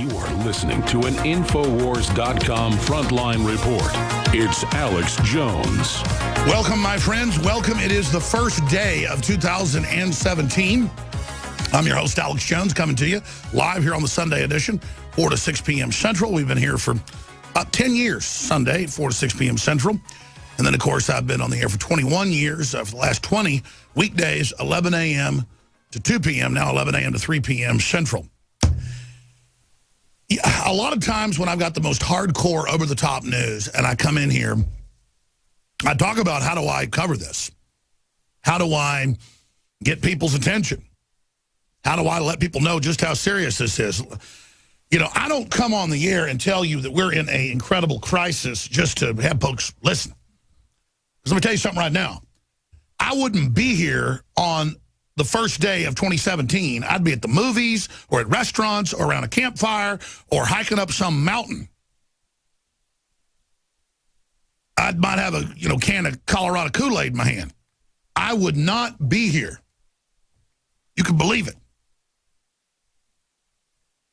You are listening to an INFOWARS.com frontline report. It's Alex Jones. Welcome, my friends. Welcome. It is the first day of 2017. I'm your host, Alex Jones, coming to you live here on the Sunday edition, 4 to 6 p.m. Central. We've been here for about 10 years, Sunday, 4 to 6 p.m. Central. And then, of course, I've been on the air for 21 years, for the last 20 weekdays, 11 a.m. to 2 p.m., now 11 a.m. to 3 p.m. Central. A lot of times when I've got the most hardcore, over-the-top news, and I come in here, I talk about how do I cover this? How do I get people's attention? How do I let people know just how serious this is? You know, I don't come on the air and tell you that we're in an incredible crisis just to have folks listen. Because let me tell you something right now. I wouldn't be here on the first day of 2017. I'd be at the movies or at restaurants or around a campfire or hiking up some mountain. I might have a can of Colorado Kool-Aid in my hand. I would not be here. You can believe it.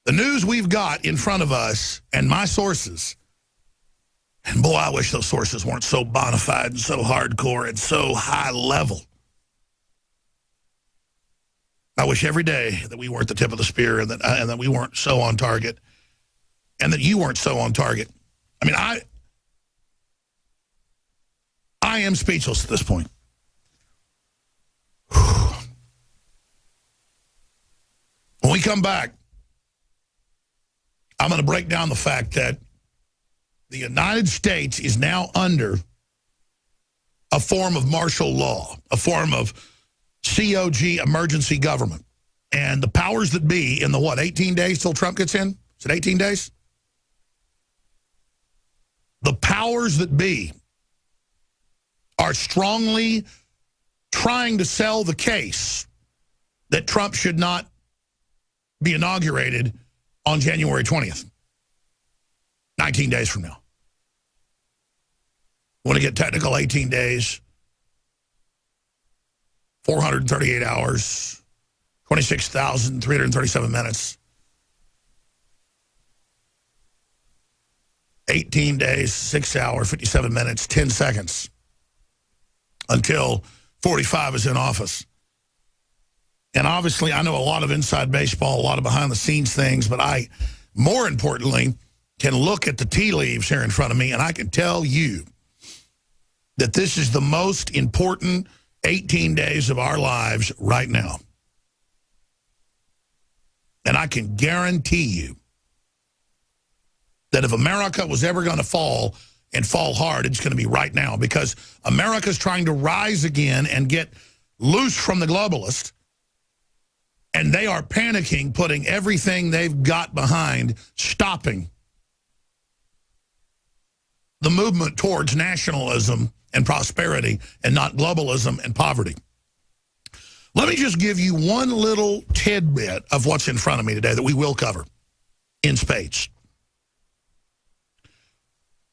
The news we've got in front of us and my sources, and boy, I wish those sources weren't so bona fide and so hardcore and so high level. I wish every day that we weren't the tip of the spear and that we weren't so on target and that you weren't so on target. I mean, I am speechless at this point. When we come back, I'm going to break down the fact that the United States is now under a form of martial law, a form of COG emergency government. And the powers that be in the, 18 days till Trump gets in? Is it 18 days? The powers that be are strongly trying to sell the case that Trump should not be inaugurated on January 20th, 19 days from now. Want to get technical, 18 days, 438 hours, 26,337 minutes, 18 days, 6 hours, 57 minutes, 10 seconds until 45 is in office. And obviously, I know a lot of inside baseball, a lot of behind-the-scenes things, but I, more importantly, can look at the tea leaves here in front of me, and I can tell you that this is the most important 18 days of our lives right now. And I can guarantee you that if America was ever going to fall and fall hard, it's going to be right now, because America's trying to rise again and get loose from the globalists. And they are panicking, putting everything they've got behind, stopping the movement towards nationalism and prosperity and not globalism and poverty. Let me just give you one little tidbit of what's in front of me today that we will cover in spades.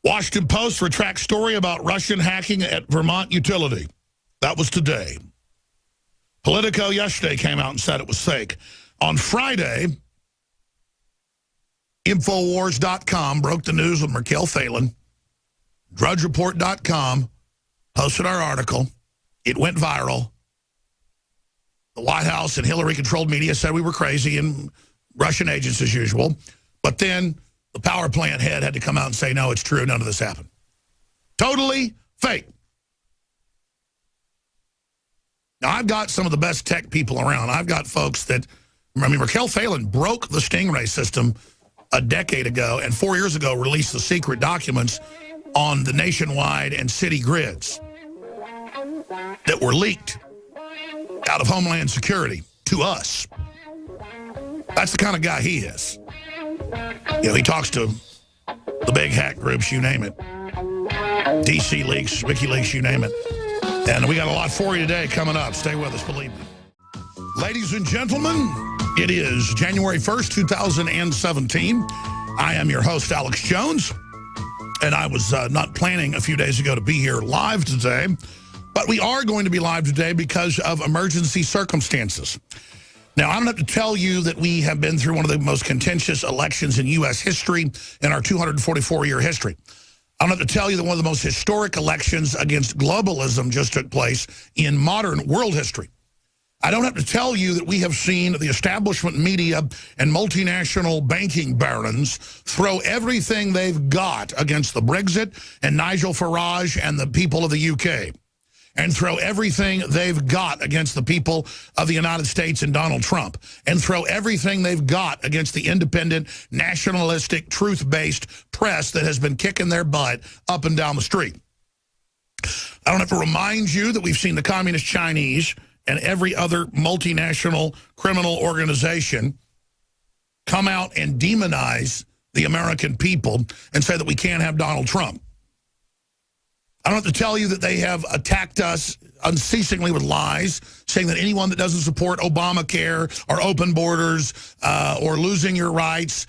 Washington Post retracts story about Russian hacking at Vermont utility. That was today. Politico yesterday came out and said it was fake. On Friday, INFOWARS.com broke the news with Merkel Phelan. DrudgeReport.com posted our article. It went viral. The White House and Hillary-controlled media said we were crazy and Russian agents as usual. But then the power plant head had to come out and say, no, it's true, none of this happened. Totally fake. Now, I've got some of the best tech people around. I've got folks that, Merkel Phelan broke the Stingray system a decade ago and 4 years ago released the secret documents on the nationwide and city grids that were leaked out of Homeland Security to us. That's the kind of guy he is. You know, he talks to the big hack groups, you name it. DC Leaks, WikiLeaks, you name it. And we got a lot for you today coming up. Stay with us, believe me. Ladies and gentlemen, it is January 1st, 2017. I am your host, Alex Jones. And I was not planning a few days ago to be here live today. But we are going to be live today because of emergency circumstances. Now, I don't have to tell you that we have been through one of the most contentious elections in U.S. history in our 244-year history. I don't have to tell you that one of the most historic elections against globalism just took place in modern world history. I don't have to tell you that we have seen the establishment media and multinational banking barons throw everything they've got against the Brexit and Nigel Farage and the people of the UK, and throw everything they've got against the people of the United States and Donald Trump, and throw everything they've got against the independent, nationalistic, truth-based press that has been kicking their butt up and down the street. I don't have to remind you that we've seen the Communist Chinese and every other multinational criminal organization come out and demonize the American people and say that we can't have Donald Trump. I don't have to tell you that they have attacked us unceasingly with lies, saying that anyone that doesn't support Obamacare or open borders or losing your rights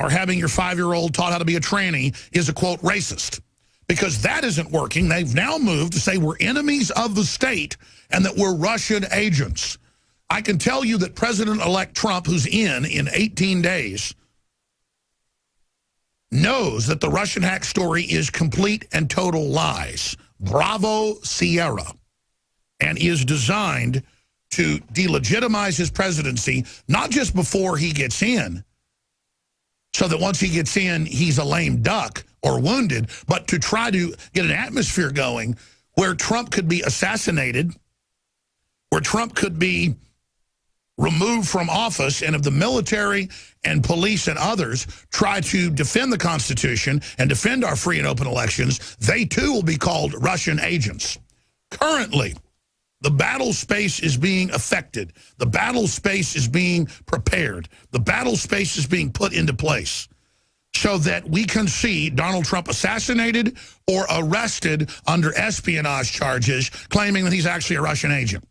or having your 5-year-old taught how to be a tranny is a, quote, racist. Because that isn't working. They've now moved to say we're enemies of the state and that we're Russian agents. I can tell you that President-elect Trump, who's in 18 days, knows that the Russian hack story is complete and total lies. Bravo, Sierra. And is designed to delegitimize his presidency, not just before he gets in, so that once he gets in, he's a lame duck or wounded, but to try to get an atmosphere going where Trump could be assassinated, where Trump could be removed from office, and if the military and police and others try to defend the Constitution and defend our free and open elections, they too will be called Russian agents. Currently, the battle space is being affected. The battle space is being prepared. The battle space is being put into place so that we can see Donald Trump assassinated or arrested under espionage charges, claiming that he's actually a Russian agent.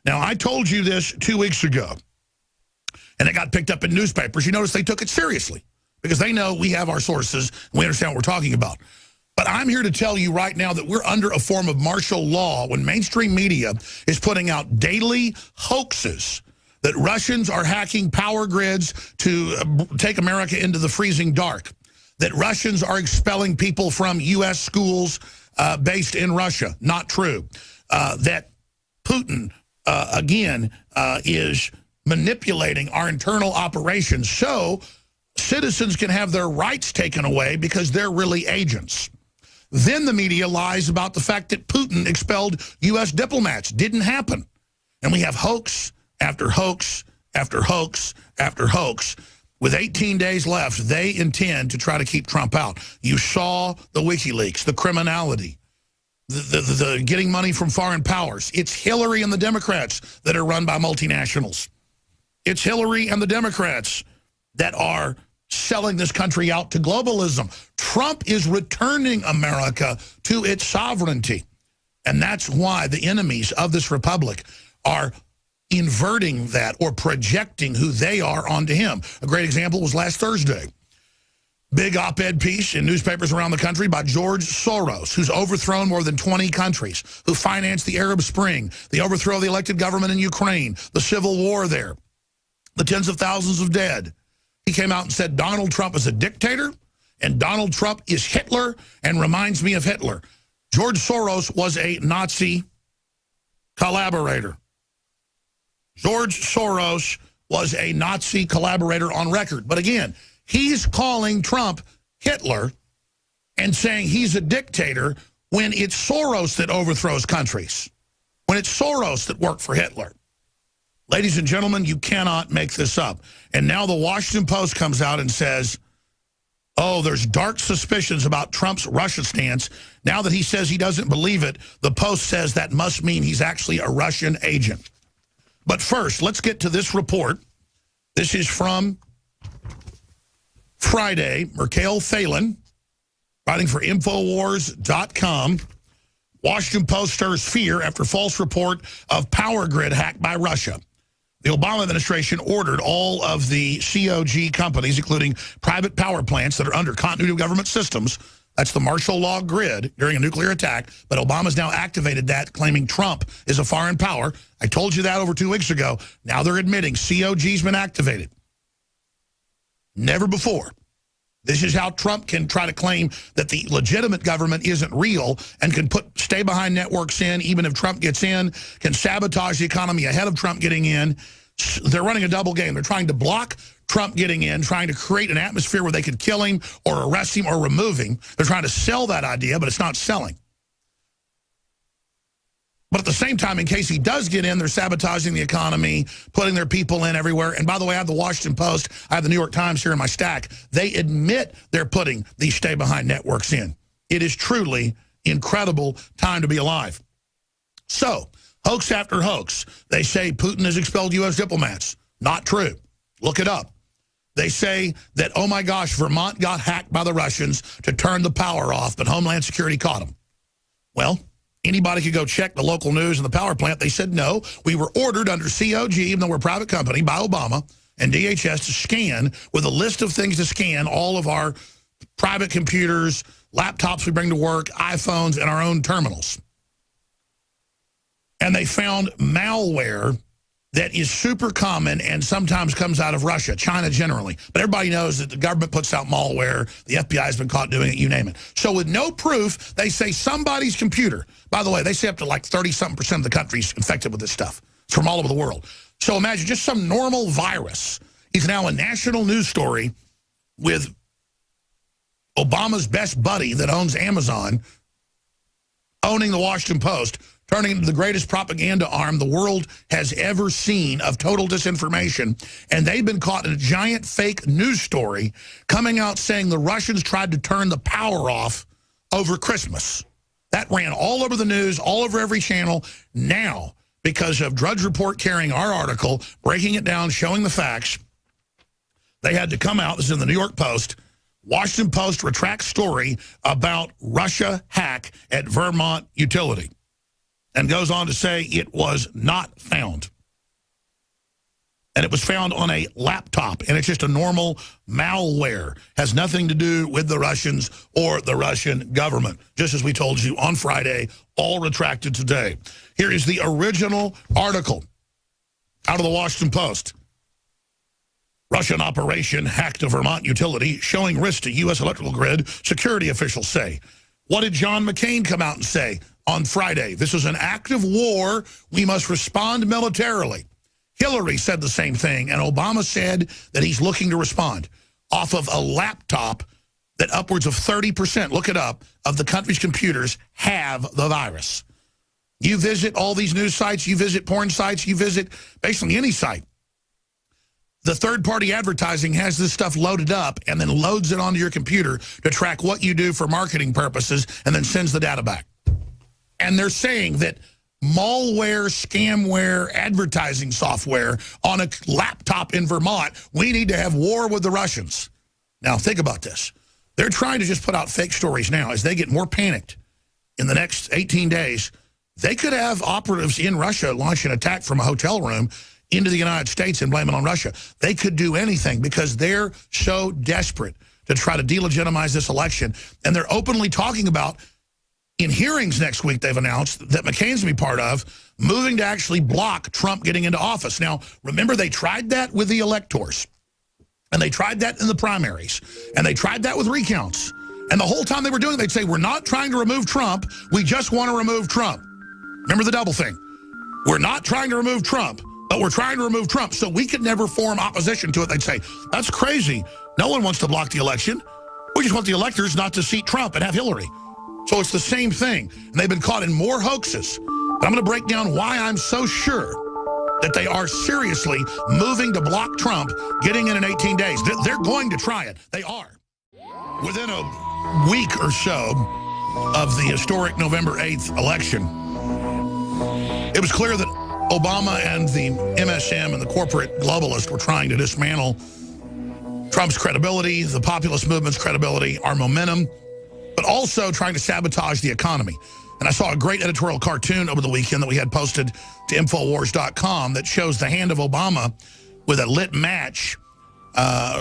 Now, I told you this 2 weeks ago, and it got picked up in newspapers. You notice they took it seriously because they know we have our sources and we understand what we're talking about. But I'm here to tell you right now that we're under a form of martial law when mainstream media is putting out daily hoaxes that Russians are hacking power grids to take America into the freezing dark, that Russians are expelling people from U.S. schools based in Russia. Not true. That Putin, again, is manipulating our internal operations so citizens can have their rights taken away because they're really agents. Then the media lies about the fact that Putin expelled U.S. diplomats. Didn't happen. And we have hoax after hoax after hoax after hoax. With 18 days left, they intend to try to keep Trump out. You saw the WikiLeaks, the criminality, the getting money from foreign powers. It's Hillary and the Democrats that are run by multinationals. It's Hillary and the Democrats that are selling this country out to globalism. Trump is returning America to its sovereignty. And that's why the enemies of this republic are inverting that or projecting who they are onto him. A great example was last Thursday. Big op-ed piece in newspapers around the country by George Soros, who's overthrown more than 20 countries, who financed the Arab Spring, the overthrow of the elected government in Ukraine, the civil war there, the tens of thousands of dead. He came out and said Donald Trump is a dictator and Donald Trump is Hitler and reminds me of Hitler. George Soros was a Nazi collaborator. George Soros was a Nazi collaborator on record. But again, he's calling Trump Hitler and saying he's a dictator when it's Soros that overthrows countries, when it's Soros that worked for Hitler. Ladies and gentlemen, you cannot make this up. And now the Washington Post comes out and says, oh, there's dark suspicions about Trump's Russia stance. Now that he says he doesn't believe it, the Post says that must mean he's actually a Russian agent. But first, let's get to this report. This is from Friday. Mikhail Phelan, writing for INFOWARS.com. Washington Post stirs fear after false report of power grid hacked by Russia. The Obama administration ordered all of the COG companies, including private power plants that are under continuity of government systems, That's the martial law grid during a nuclear attack, but Obama's now activated that, claiming Trump is a foreign power. I told you that over 2 weeks ago. Now they're admitting COG's been activated. Never before. This is how Trump can try to claim that the legitimate government isn't real and can put stay-behind networks in, even if Trump gets in, can sabotage the economy ahead of Trump getting in. They're running a double game. They're trying to block Trump getting in, trying to create an atmosphere where they could kill him or arrest him or remove him. They're trying to sell that idea, but it's not selling. But at the same time, in case he does get in, they're sabotaging the economy, putting their people in everywhere. And by the way, I have the Washington Post, I have the New York Times here in my stack. They admit they're putting these stay-behind networks in. It is truly incredible time to be alive. So, hoax after hoax. They say Putin has expelled U.S. diplomats. Not true. Look it up. They say that, oh my gosh, Vermont got hacked by the Russians to turn the power off, but Homeland Security caught them. Well, anybody could go check the local news and the power plant. They said, no, we were ordered under COG, even though we're a private company, by Obama and DHS to scan with a list of things to scan all of our private computers, laptops we bring to work, iPhones, and our own terminals. And they found malware that is super common and sometimes comes out of Russia, China generally. But everybody knows that the government puts out malware. The FBI has been caught doing it, you name it. So with no proof, they say somebody's computer. By the way, they say up to like 30-something% of the country's infected with this stuff. It's from all over the world. So imagine just some normal virus is now a national news story with Obama's best buddy that owns Amazon owning the Washington Post, turning into the greatest propaganda arm the world has ever seen of total disinformation. And they've been caught in a giant fake news story coming out saying the Russians tried to turn the power off over Christmas. That ran all over the news, all over every channel. Now, because of Drudge Report carrying our article, breaking it down, showing the facts, they had to come out. This is in the New York Post. Washington Post retracts story about Russia hack at Vermont utility. And goes on to say it was not found. And it was found on a laptop. And it's just a normal malware. Has nothing to do with the Russians or the Russian government. Just as we told you on Friday, all retracted today. Here is the original article out of the Washington Post. Russian operation hacked a Vermont utility, showing risk to U.S. electrical grid, security officials say. What did John McCain come out and say on Friday? This is an act of war. We must respond militarily. Hillary said the same thing, and Obama said that he's looking to respond off of a laptop that upwards of 30%, look it up, of the country's computers have the virus. You visit all these news sites, you visit porn sites, you visit basically any site. The third-party advertising has this stuff loaded up and then loads it onto your computer to track what you do for marketing purposes and then sends the data back. And they're saying that malware, scamware, advertising software on a laptop in Vermont, we need to have war with the Russians. Now, think about this. They're trying to just put out fake stories now as they get more panicked in the next 18 days. They could have operatives in Russia launch an attack from a hotel room into the United States and blame it on Russia. They could do anything because they're so desperate to try to delegitimize this election. And they're openly talking about, in hearings next week, they've announced that McCain's going to be part of, moving to actually block Trump getting into office. Now, remember, they tried that with the electors. And they tried that in the primaries. And they tried that with recounts. And the whole time they were doing it, they'd say, we're not trying to remove Trump. We just want to remove Trump. Remember the double thing. We're not trying to remove Trump, but we're trying to remove Trump. So we could never form opposition to it. They'd say, that's crazy. No one wants to block the election. We just want the electors not to seat Trump and have Hillary. So it's the same thing. And they've been caught in more hoaxes. But I'm going to break down why I'm so sure that they are seriously moving to block Trump getting in 18 days. They're going to try it. They are. Within a week or so of the historic November 8th election, it was clear that Obama and the MSM and the corporate globalists were trying to dismantle Trump's credibility, the populist movement's credibility, our momentum, but also trying to sabotage the economy. And I saw a great editorial cartoon over the weekend that we had posted to INFOWARS.com that shows the hand of Obama with a lit match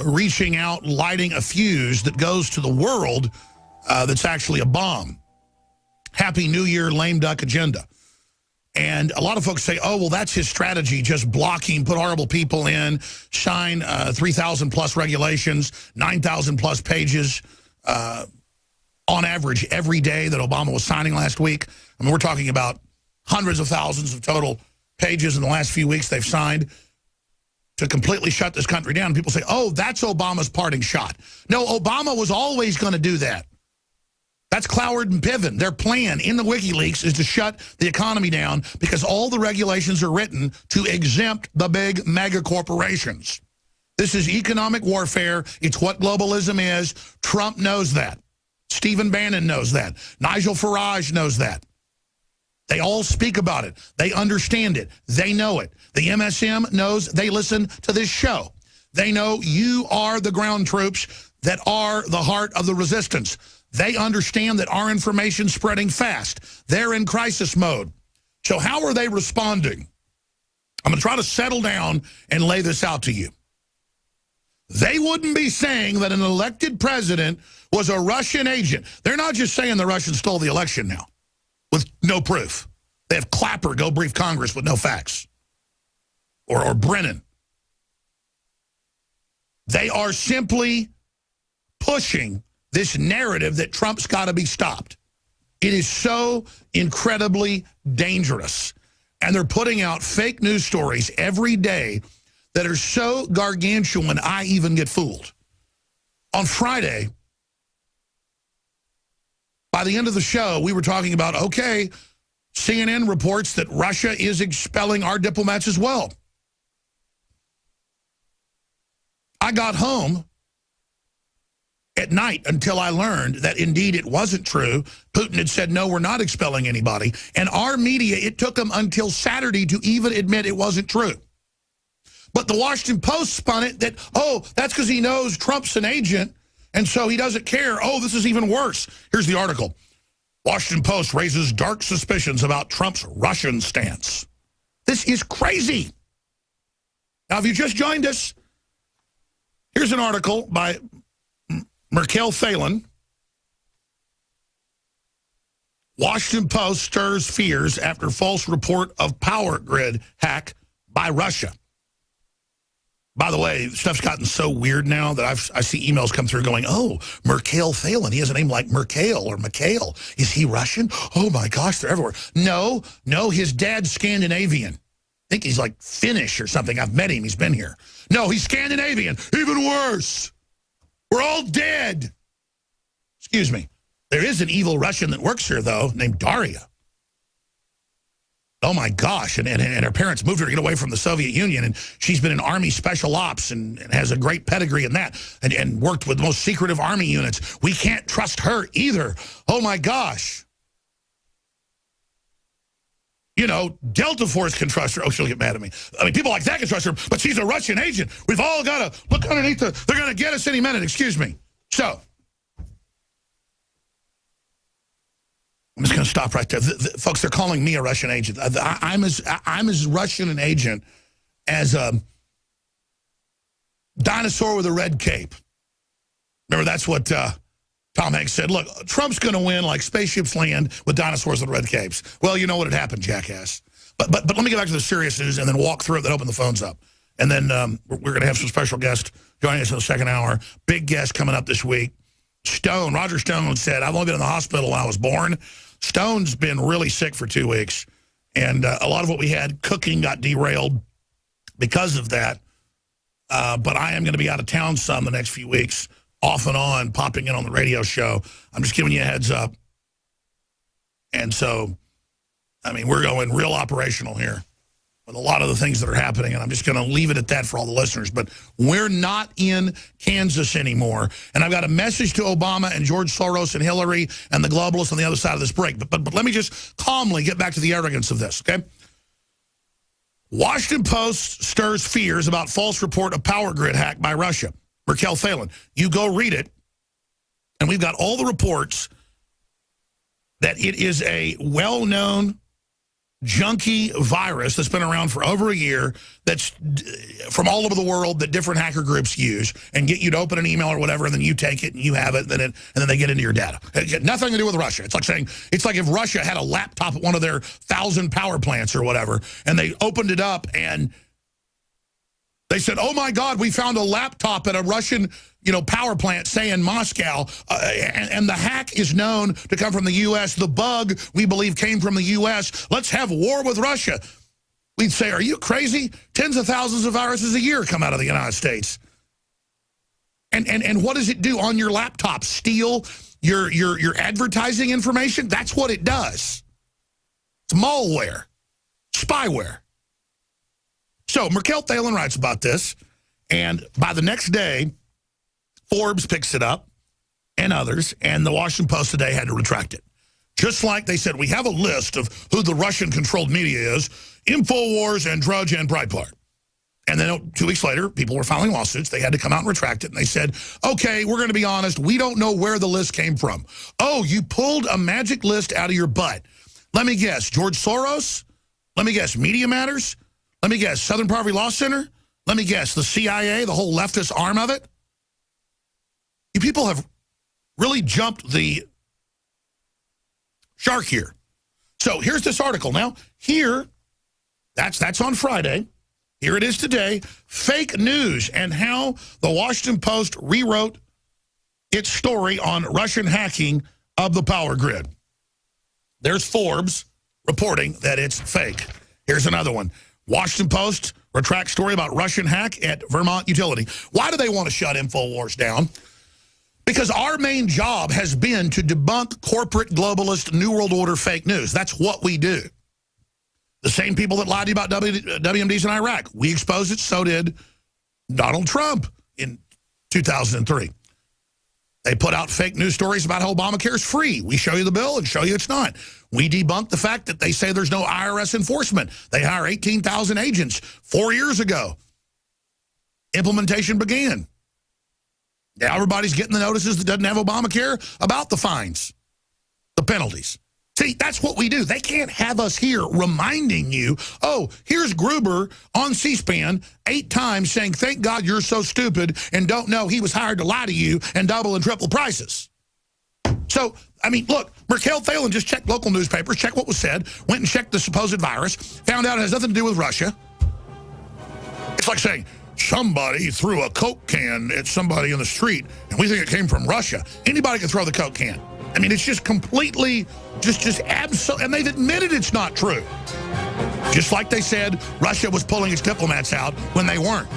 reaching out, lighting a fuse that goes to the world that's actually a bomb. Happy New Year, lame duck agenda. And a lot of folks say, oh, well, that's his strategy, just blocking, put horrible people in, sign 3,000-plus regulations, 9,000-plus pages on average every day that Obama was signing last week. I mean, we're talking about hundreds of thousands of total pages in the last few weeks they've signed to completely shut this country down. People say, oh, that's Obama's parting shot. No, Obama was always going to do that. That's Cloward and Piven. Their plan in the WikiLeaks is to shut the economy down because all the regulations are written to exempt the big mega corporations. This is economic warfare. It's what globalism is. Trump knows that. Stephen Bannon knows that. Nigel Farage knows that. They all speak about it. They understand it. They know it. The MSM knows. They listen to this show. They know you are the ground troops that are the heart of the resistance. They understand that our information's spreading fast. They're in crisis mode. So how are they responding? I'm going to try to settle down and lay this out to you. They wouldn't be saying that an elected president was a Russian agent. They're not just saying the Russians stole the election now with no proof. They have Clapper go brief Congress with no facts. Or Brennan. They are simply pushing this narrative that Trump's got to be stopped. It is so incredibly dangerous. And they're putting out fake news stories every day that are so gargantuan I even get fooled. On Friday, by the end of the show, we were talking about, okay, CNN reports that Russia is expelling our diplomats as well. I got home at night until I learned that indeed it wasn't true. Putin had said, no, we're not expelling anybody. And our media, it took them until Saturday to even admit it wasn't true. But the Washington Post spun it that, oh, that's because he knows Trump's an agent, and so he doesn't care. Oh, this is even worse. Here's the article. Washington Post raises dark suspicions about Trump's Russian stance. This is crazy. Now, if you just joined us, here's an article by Merkel Phelan. Washington Post stirs fears after false report of power grid hack by Russia. By the way, stuff's gotten so weird now that I see emails come through going, oh, Merkel Phelan, he has a name like Merkel or Mikhail. Is he Russian? Oh, my gosh, they're everywhere. No, his dad's Scandinavian. I think he's like Finnish or something. I've met him. He's been here. No, he's Scandinavian. Even worse. We're all dead. Excuse me. There is an evil Russian that works here, though, named Daria. Oh, my gosh. And her parents moved her to get away from the Soviet Union, and she's been in Army Special Ops and has a great pedigree in that and worked with the most secretive Army units. We can't trust her either. Oh, my gosh. You know, Delta Force can trust her. Oh, she'll get mad at me. I mean, people like that can trust her, but she's a Russian agent. We've all got to look underneath they're going to get us any minute. Excuse me. So, I'm just going to stop right there. Folks, they're calling me a Russian agent. I'm as Russian an agent as a dinosaur with a red cape. Remember, that's what Tom Hanks said. Look, Trump's going to win like spaceships land with dinosaurs with red capes. Well, you know what had happened, jackass. But let me get back to the serious news and then walk through it, then open the phones up. And then we're going to have some special guests joining us in the second hour. Big guest coming up this week. Roger Stone said, I've only been in the hospital when I was born. Stone's been really sick for 2 weeks. And a lot of what we had cooking got derailed because of that. But I am going to be out of town some the next few weeks, off and on, popping in on the radio show. I'm just giving you a heads up. And so, I mean, we're going real operational here with a lot of the things that are happening, and I'm just going to leave it at that for all the listeners. But we're not in Kansas anymore. And I've got a message to Obama and George Soros and Hillary and the globalists on the other side of this break. But let me just calmly get back to the arrogance of this, okay? Washington Post stirs fears about false report of power grid hack by Russia. Merkel Phelan. You go read it, and we've got all the reports that it is a well-known junky virus that's been around for over a year, that's from all over the world, that different hacker groups use and get you to open an email or whatever, and then you take it and you have it, and then they get into your data. It had nothing to do with Russia. It's like saying, it's like if Russia had a laptop at one of their 1,000 power plants or whatever, and they opened it up and they said, oh my God, we found a laptop at a Russian, power plant, say in Moscow, and the hack is known to come from the U.S. The bug, we believe, came from the U.S. Let's have war with Russia. We'd say, are you crazy? Tens of thousands of viruses a year come out of the United States. And what does it do on your laptop? Steal your advertising information? That's what it does. It's malware, spyware. So Merkel Thalen writes about this, and by the next day, Forbes picks it up, and others, and the Washington Post today had to retract it. Just like they said, we have a list of who the Russian-controlled media is, INFOWARS and Drudge and Breitbart. And then 2 weeks later, people were filing lawsuits. They had to come out and retract it, and they said, okay, we're going to be honest, we don't know where the list came from. Oh, you pulled a magic list out of your butt. Let me guess, George Soros? Let me guess, Media Matters? Let me guess, Southern Poverty Law Center? Let me guess, the CIA, the whole leftist arm of it? You people have really jumped the shark here. So here's this article. Now, here, that's on Friday. Here it is today. Fake news and how the Washington Post rewrote its story on Russian hacking of the power grid. There's Forbes reporting that it's fake. Here's another one. Washington Post retracts story about Russian hack at Vermont utility. Why do they want to shut InfoWars down? Because our main job has been to debunk corporate, globalist, New World Order fake news. That's what we do. The same people that lied to you about WMDs in Iraq, we exposed it, so did Donald Trump in 2003. They put out fake news stories about how Obamacare is free. We show you the bill and show you it's not. We debunked the fact that they say there's no IRS enforcement. They hire 18,000 agents 4 years ago. Implementation began. Now everybody's getting the notices that doesn't have Obamacare about the fines, the penalties. See, that's what we do. They can't have us here reminding you, oh, here's Gruber on C-SPAN 8 times saying, thank God you're so stupid and don't know he was hired to lie to you and double and triple prices. So, I mean, look, Merkel Thalen just checked local newspapers, checked what was said, went and checked the supposed virus, found out it has nothing to do with Russia. It's like saying, somebody threw a Coke can at somebody in the street and we think it came from Russia. Anybody can throw the Coke can. I mean, it's just completely, just absolute, and they've admitted it's not true. Just like they said Russia was pulling its diplomats out when they weren't.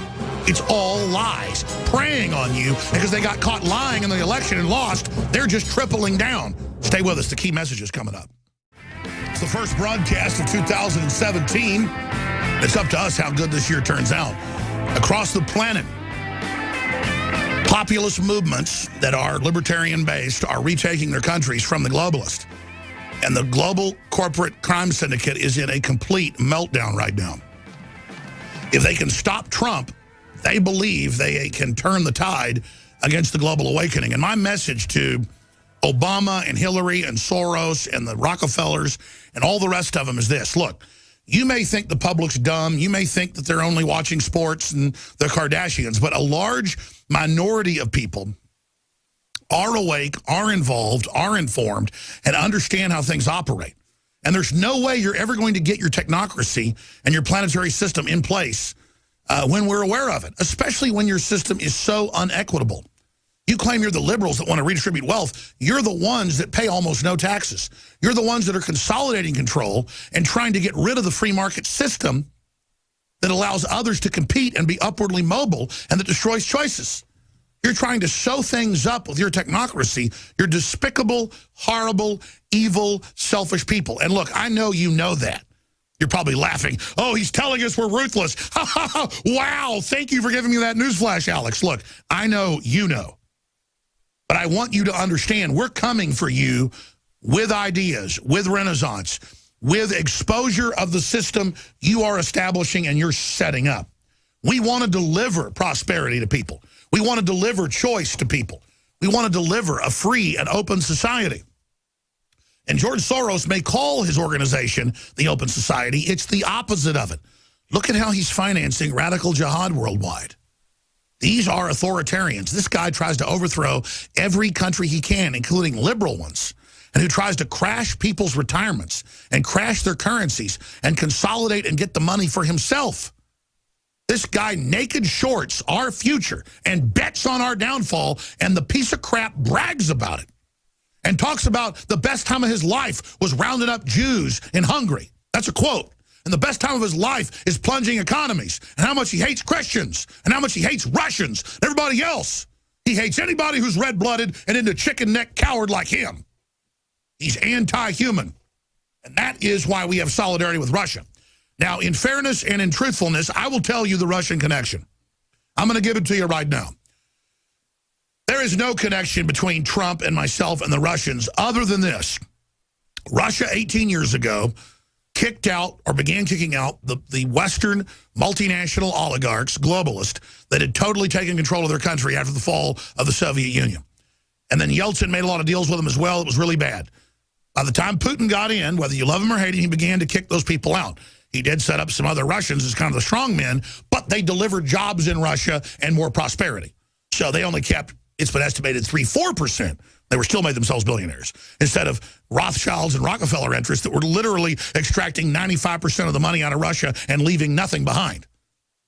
It's all lies, preying on you, because they got caught lying in the election and lost. They're just tripling down. Stay with us. The key message is coming up. It's the first broadcast of 2017. It's up to us how good this year turns out. Across the planet, populist movements that are libertarian-based are retaking their countries from the globalists. And the global corporate crime syndicate is in a complete meltdown right now. If they can stop Trump, they believe they can turn the tide against the global awakening. And my message to Obama and Hillary and Soros and the Rockefellers and all the rest of them is this. Look, you may think the public's dumb. You may think that they're only watching sports and the Kardashians, but a large minority of people are awake, are involved, are informed, and understand how things operate. And there's no way you're ever going to get your technocracy and your planetary system in place when we're aware of it, especially when your system is so unequitable. You claim you're the liberals that want to redistribute wealth. You're the ones that pay almost no taxes. You're the ones that are consolidating control and trying to get rid of the free market system that allows others to compete and be upwardly mobile and that destroys choices. You're trying to sew things up with your technocracy. You're despicable, horrible, evil, selfish people. And look, I know you know that. You're probably laughing. Oh, he's telling us we're ruthless. Ha, ha, ha. Wow, thank you for giving me that newsflash, Alex. Look, I know you know. But I want you to understand we're coming for you with ideas, with renaissance, with exposure of the system you are establishing and you're setting up. We want to deliver prosperity to people. We want to deliver choice to people. We want to deliver a free and open society. And George Soros may call his organization the Open Society. It's the opposite of it. Look at how he's financing radical jihad worldwide. These are authoritarians. This guy tries to overthrow every country he can, including liberal ones, and who tries to crash people's retirements and crash their currencies and consolidate and get the money for himself. This guy naked shorts our future and bets on our downfall, and the piece of crap brags about it and talks about the best time of his life was rounding up Jews in Hungary. That's a quote. And the best time of his life is plunging economies, and how much he hates Christians, and how much he hates Russians, and everybody else. He hates anybody who's red-blooded and into chicken-neck coward like him. He's anti-human. And that is why we have solidarity with Russia. Now, in fairness and in truthfulness, I will tell you the Russian connection. I'm going to give it to you right now. There is no connection between Trump and myself and the Russians other than this. Russia, 18 years ago, kicked out or began kicking out the Western multinational oligarchs, globalists, that had totally taken control of their country after the fall of the Soviet Union. And then Yeltsin made a lot of deals with them as well. It was really bad. By the time Putin got in, whether you love him or hate him, he began to kick those people out. He did set up some other Russians as kind of the strong men, but they delivered jobs in Russia and more prosperity. So they only kept, it's been estimated, 3-4%. They were still made themselves billionaires, instead of Rothschilds and Rockefeller interests that were literally extracting 95% of the money out of Russia and leaving nothing behind,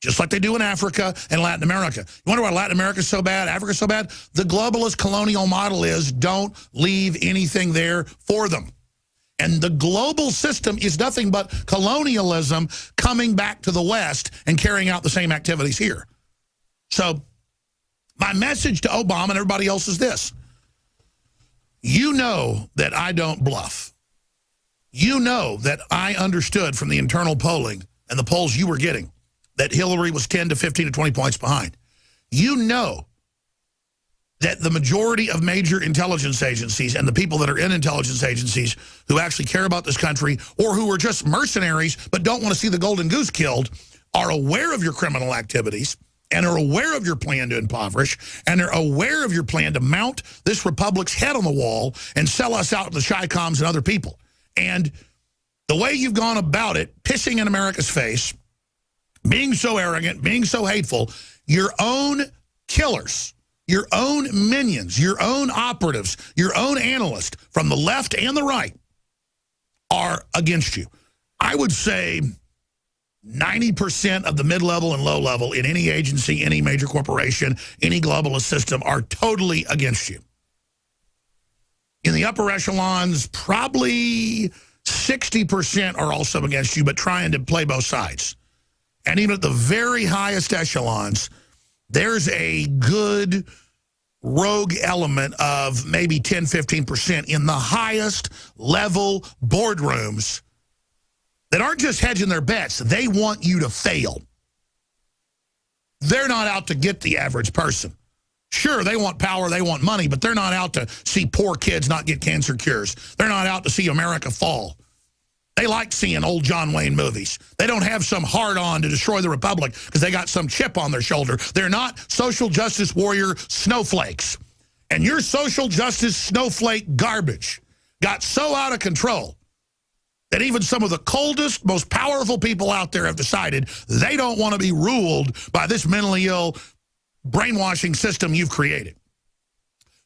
just like they do in Africa and Latin America. You wonder why Latin America is so bad, Africa is so bad? The globalist colonial model is don't leave anything there for them. And the global system is nothing but colonialism coming back to the West and carrying out the same activities here. So my message to Obama and everybody else is this. You know that I don't bluff. You know that I understood from the internal polling and the polls you were getting that Hillary was 10 to 15 to 20 points behind. You know that the majority of major intelligence agencies and the people that are in intelligence agencies who actually care about this country or who are just mercenaries but don't want to see the golden goose killed are aware of your criminal activities and are aware of your plan to impoverish, and are aware of your plan to mount this republic's head on the wall and sell us out to the Chi-Coms and other people. And the way you've gone about it, pissing in America's face, being so arrogant, being so hateful, your own killers, your own minions, your own operatives, your own analysts from the left and the right are against you. I would say 90% of the mid-level and low-level in any agency, any major corporation, any globalist system are totally against you. In the upper echelons, probably 60% are also against you, but trying to play both sides. And even at the very highest echelons, there's a good rogue element of maybe 10, 15% in the highest level boardrooms that aren't just hedging their bets. They want you to fail. They're not out to get the average person. Sure, they want power, they want money, but they're not out to see poor kids not get cancer cures. They're not out to see America fall. They like seeing old John Wayne movies. They don't have some hard-on to destroy the republic because they got some chip on their shoulder. They're not social justice warrior snowflakes. And your social justice snowflake garbage got so out of control that even some of the coldest, most powerful people out there have decided they don't want to be ruled by this mentally ill brainwashing system you've created.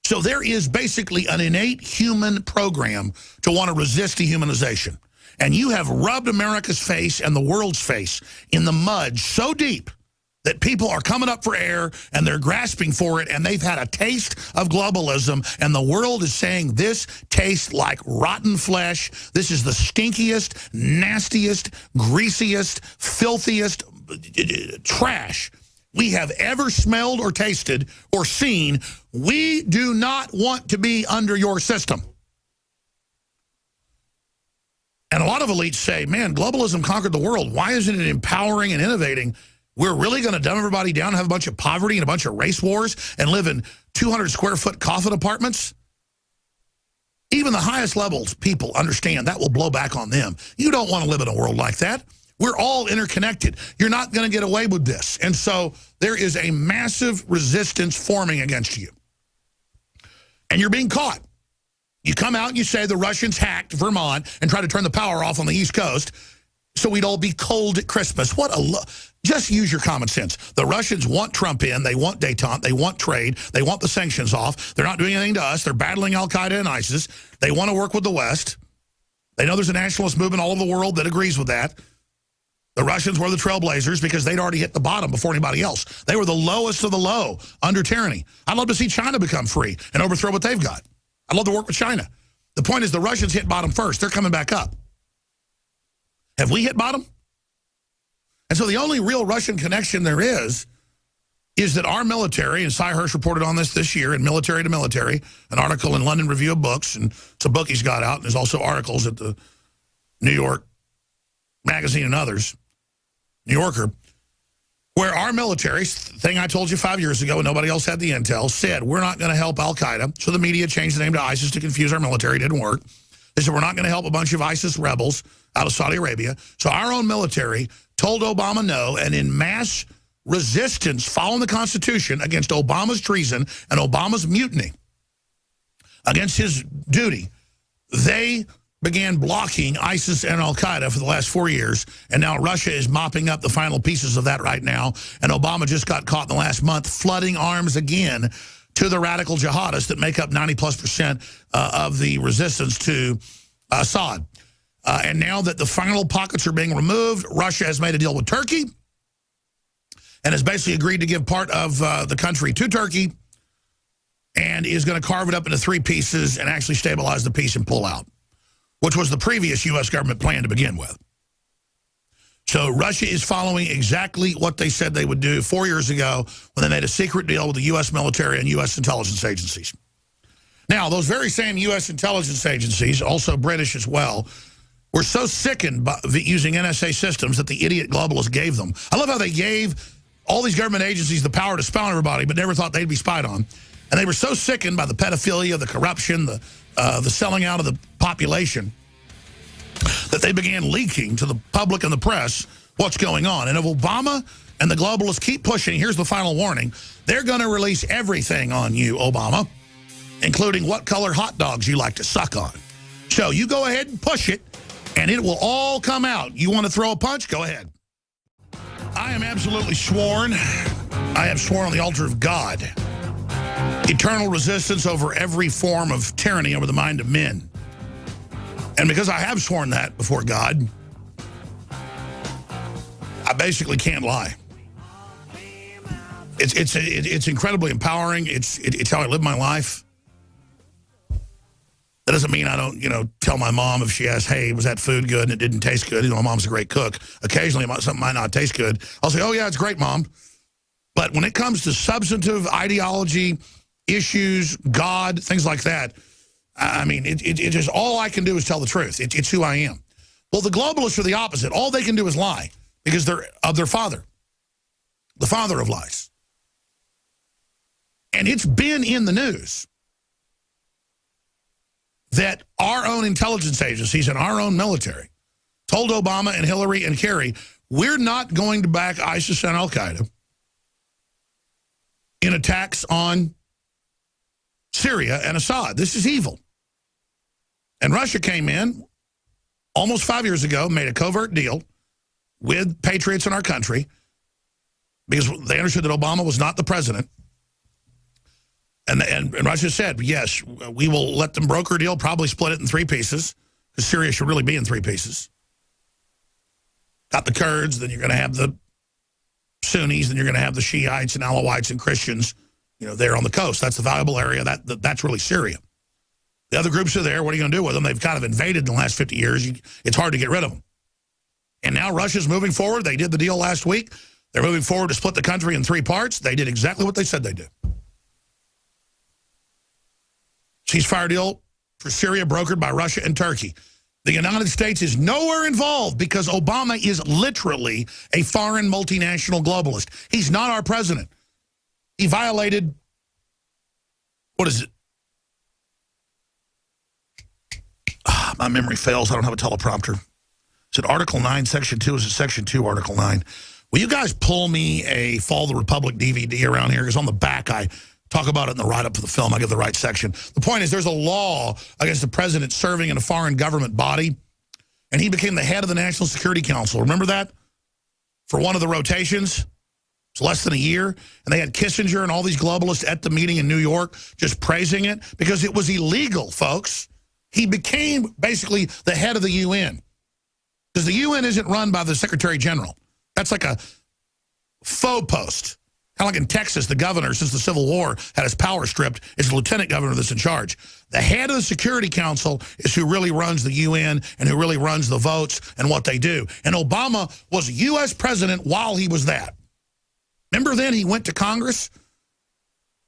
So there is basically an innate human program to want to resist dehumanization. And you have rubbed America's face and the world's face in the mud so deep that people are coming up for air and they're grasping for it, and they've had a taste of globalism, and the world is saying this tastes like rotten flesh. This is the stinkiest, nastiest, greasiest, filthiest trash we have ever smelled or tasted or seen. We do not want to be under your system. And a lot of elites say, man, globalism conquered the world. Why isn't it empowering and innovating? We're really going to dumb everybody down, have a bunch of poverty and a bunch of race wars, and live in 200-square-foot coffin apartments? Even the highest levels people understand that will blow back on them. You don't want to live in a world like that. We're all interconnected. You're not going to get away with this. And so there is a massive resistance forming against you. And you're being caught. You come out and you say the Russians hacked Vermont and tried to turn the power off on the East Coast so we'd all be cold at Christmas. Just use your common sense. The Russians want Trump in. They want détente. They want trade. They want the sanctions off. They're not doing anything to us. They're battling al-Qaeda and ISIS. They want to work with the West. They know there's a nationalist movement all over the world that agrees with that. The Russians were the trailblazers because they'd already hit the bottom before anybody else. They were the lowest of the low under tyranny. I'd love to see China become free and overthrow what they've got. I'd love to work with China. The point is the Russians hit bottom first. They're coming back up. Have we hit bottom? And so the only real Russian connection there is that our military, and Cy Hirsch reported on this year in Military to Military, an article in London Review of Books, and it's a book he's got out, and there's also articles at the New York Magazine and others, New Yorker, where our military, thing I told you 5 years ago and nobody else had the intel, said we're not going to help al-Qaeda. So the media changed the name to ISIS to confuse our military. It didn't work. They said we're not going to help a bunch of ISIS rebels out of Saudi Arabia. So our own military told Obama no, and in mass resistance following the Constitution against Obama's treason and Obama's mutiny against his duty, they began blocking ISIS and al-Qaeda for the last 4 years, and now Russia is mopping up the final pieces of that right now, and Obama just got caught in the last month flooding arms again to the radical jihadists that make up 90+% of the resistance to Assad. And now that the final pockets are being removed, Russia has made a deal with Turkey and has basically agreed to give part of the country to Turkey and is going to carve it up into 3 pieces and actually stabilize the piece and pull out, which was the previous U.S. government plan to begin with. So Russia is following exactly what they said they would do 4 years ago when they made a secret deal with the U.S. military and U.S. intelligence agencies. Now, those very same U.S. intelligence agencies, also British as well, were so sickened by using NSA systems that the idiot globalists gave them. I love how they gave all these government agencies the power to spy on everybody, but never thought they'd be spied on. And they were so sickened by the pedophilia, the corruption, the selling out of the population, that they began leaking to the public and the press what's going on. And if Obama and the globalists keep pushing, here's the final warning, they're going to release everything on you, Obama, including what color hot dogs you like to suck on. So you go ahead and push it, and it will all come out. You want to throw a punch? Go ahead. I am absolutely sworn. I have sworn on the altar of God. Eternal resistance over every form of tyranny over the mind of men. And because I have sworn that before God, I basically can't lie. It's incredibly empowering. It's how I live my life. That doesn't mean I don't, tell my mom if she asks, hey, was that food good and it didn't taste good? My mom's a great cook. Occasionally, something might not taste good. I'll say, oh, yeah, it's great, Mom. But when it comes to substantive ideology, issues, God, things like that, I mean, it just all I can do is tell the truth. It's who I am. Well, the globalists are the opposite. All they can do is lie because they're of their father, the father of lies. And it's been in the news that our own intelligence agencies and our own military told Obama and Hillary and Kerry, we're not going to back ISIS and al-Qaeda in attacks on Syria and Assad. This is evil. And Russia came in almost 5 years ago, made a covert deal with patriots in our country because they understood that Obama was not the president. And Russia said, yes, we will let them broker a deal, probably split it in 3 pieces, because Syria should really be in 3 pieces. Got the Kurds, then you're going to have the Sunnis, then you're going to have the Shiites and Alawites and Christians, there on the coast. That's the valuable area. That's really Syria. The other groups are there. What are you going to do with them? They've kind of invaded in the last 50 years. It's hard to get rid of them. And now Russia's moving forward. They did the deal last week. They're moving forward to split the country in 3 parts. They did exactly what they said they'd do. Ceasefire deal for Syria brokered by Russia and Turkey. The United States is nowhere involved because Obama is literally a foreign multinational globalist. He's not our president. He violated, what is it? My memory fails. I don't have a teleprompter. Is it Article 9, Section 2? Is it Section 2, Article 9? Will you guys pull me a Fall of the Republic DVD around here? Because on the back, I talk about it in the write-up for the film. I give the right section. The point is there's a law against the president serving in a foreign government body, and he became the head of the National Security Council. Remember that? For one of the rotations. It's less than a year, and they had Kissinger and all these globalists at the meeting in New York just praising it because it was illegal, folks. He became basically the head of the UN because the UN isn't run by the Secretary General. That's like a faux post. Kind of like in Texas, the governor, since the Civil War, had his power stripped. It's the lieutenant governor that's in charge. The head of the Security Council is who really runs the UN and who really runs the votes and what they do. And Obama was a U.S. president while he was that. Remember then he went to Congress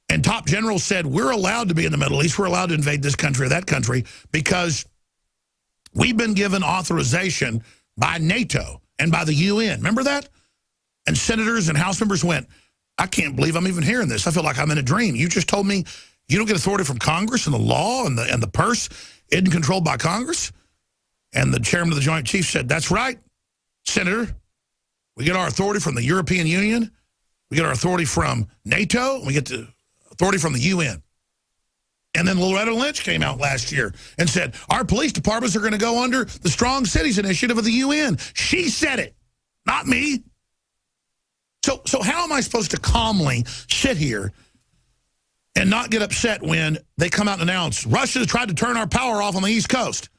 and top generals said, we're allowed to be in the Middle East. We're allowed to invade this country or that country because we've been given authorization by NATO and by the UN. Remember that? And senators and House members went, I can't believe I'm even hearing this. I feel like I'm in a dream. You just told me you don't get authority from Congress and the law and the purse isn't controlled by Congress? And the chairman of the Joint Chiefs said, that's right, Senator. We get our authority from the European Union. We get our authority from NATO. And we get the authority from the UN. And then Loretta Lynch came out last year and said, our police departments are going to go under the Strong Cities Initiative of the UN. She said it, not me. So how am I supposed to calmly sit here and not get upset when they come out and announce, Russia tried to turn our power off on the East Coast?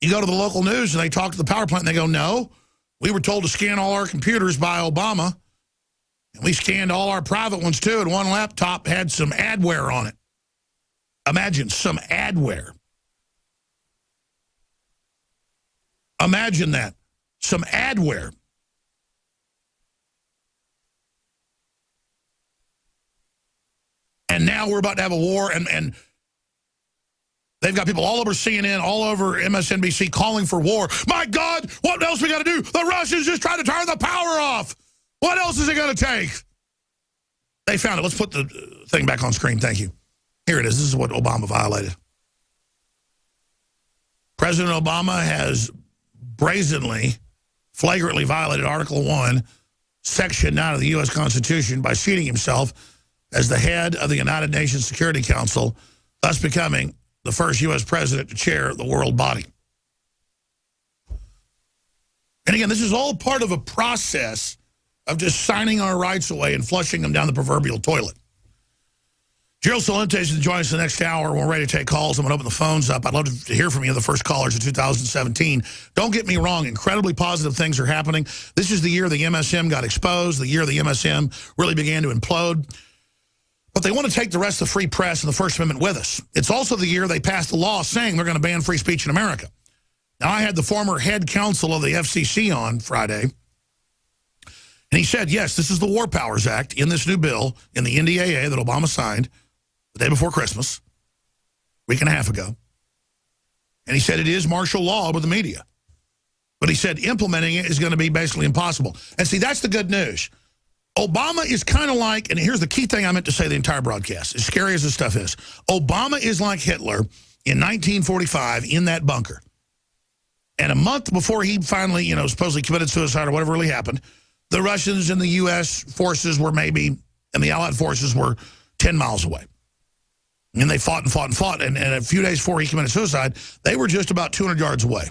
You go to the local news and they talk to the power plant and they go, no, we were told to scan all our computers by Obama. And we scanned all our private ones, too, and one laptop had some adware on it. Imagine some adware. Imagine that. Some adware. And now we're about to have a war, and they've got people all over CNN, all over MSNBC calling for war. My God, what else we got to do? The Russians just tried to turn the power off. What else is it going to take? They found it. Let's put the thing back on screen. Thank you. Here it is. This is what Obama violated. President Obama has brazenly, flagrantly violated Article 1, Section 9 of the U.S. Constitution by seating himself as the head of the United Nations Security Council, thus becoming the first U.S. president to chair the world body. And again, this is all part of a process of just signing our rights away and flushing them down the proverbial toilet. Gerald Salente is to join us the next hour. We're ready to take calls. I'm going to open the phones up. I'd love to hear from you, the first callers of 2017. Don't get me wrong. Incredibly positive things are happening. This is the year the MSM got exposed, the year the MSM really began to implode. But they want to take the rest of the free press and the First Amendment with us. It's also the year they passed a law saying they're going to ban free speech in America. Now, I had the former head counsel of the FCC on Friday. And he said, yes, this is the War Powers Act in this new bill in the NDAA that Obama signed the day before Christmas, a week and a half ago. And he said it is martial law with the media. But he said implementing it is going to be basically impossible. And see, that's the good news. Obama is kind of like, and here's the key thing I meant to say the entire broadcast, as scary as this stuff is. Obama is like Hitler in 1945 in that bunker. And a month before he finally, supposedly committed suicide or whatever really happened, the Russians and the U.S. forces were maybe, and the Allied forces were 10 miles away. And they fought and fought and fought. And a few days before he committed suicide, they were just about 200 yards away.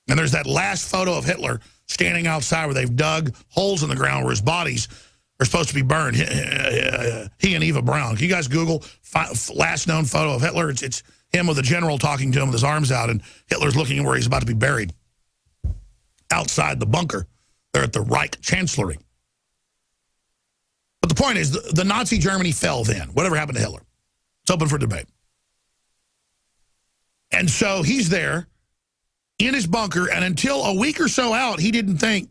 And there's that last photo of Hitler standing outside where they've dug holes in the ground where his bodies are supposed to be burned. He and Eva Braun. Can you guys Google last known photo of Hitler? It's him with a general talking to him with his arms out, and Hitler's looking where he's about to be buried. Outside the bunker. They're at the Reich Chancellery. But the point is, the Nazi Germany fell then. Whatever happened to Hitler? It's open for debate. And so he's there in his bunker, and until a week or so out, he didn't think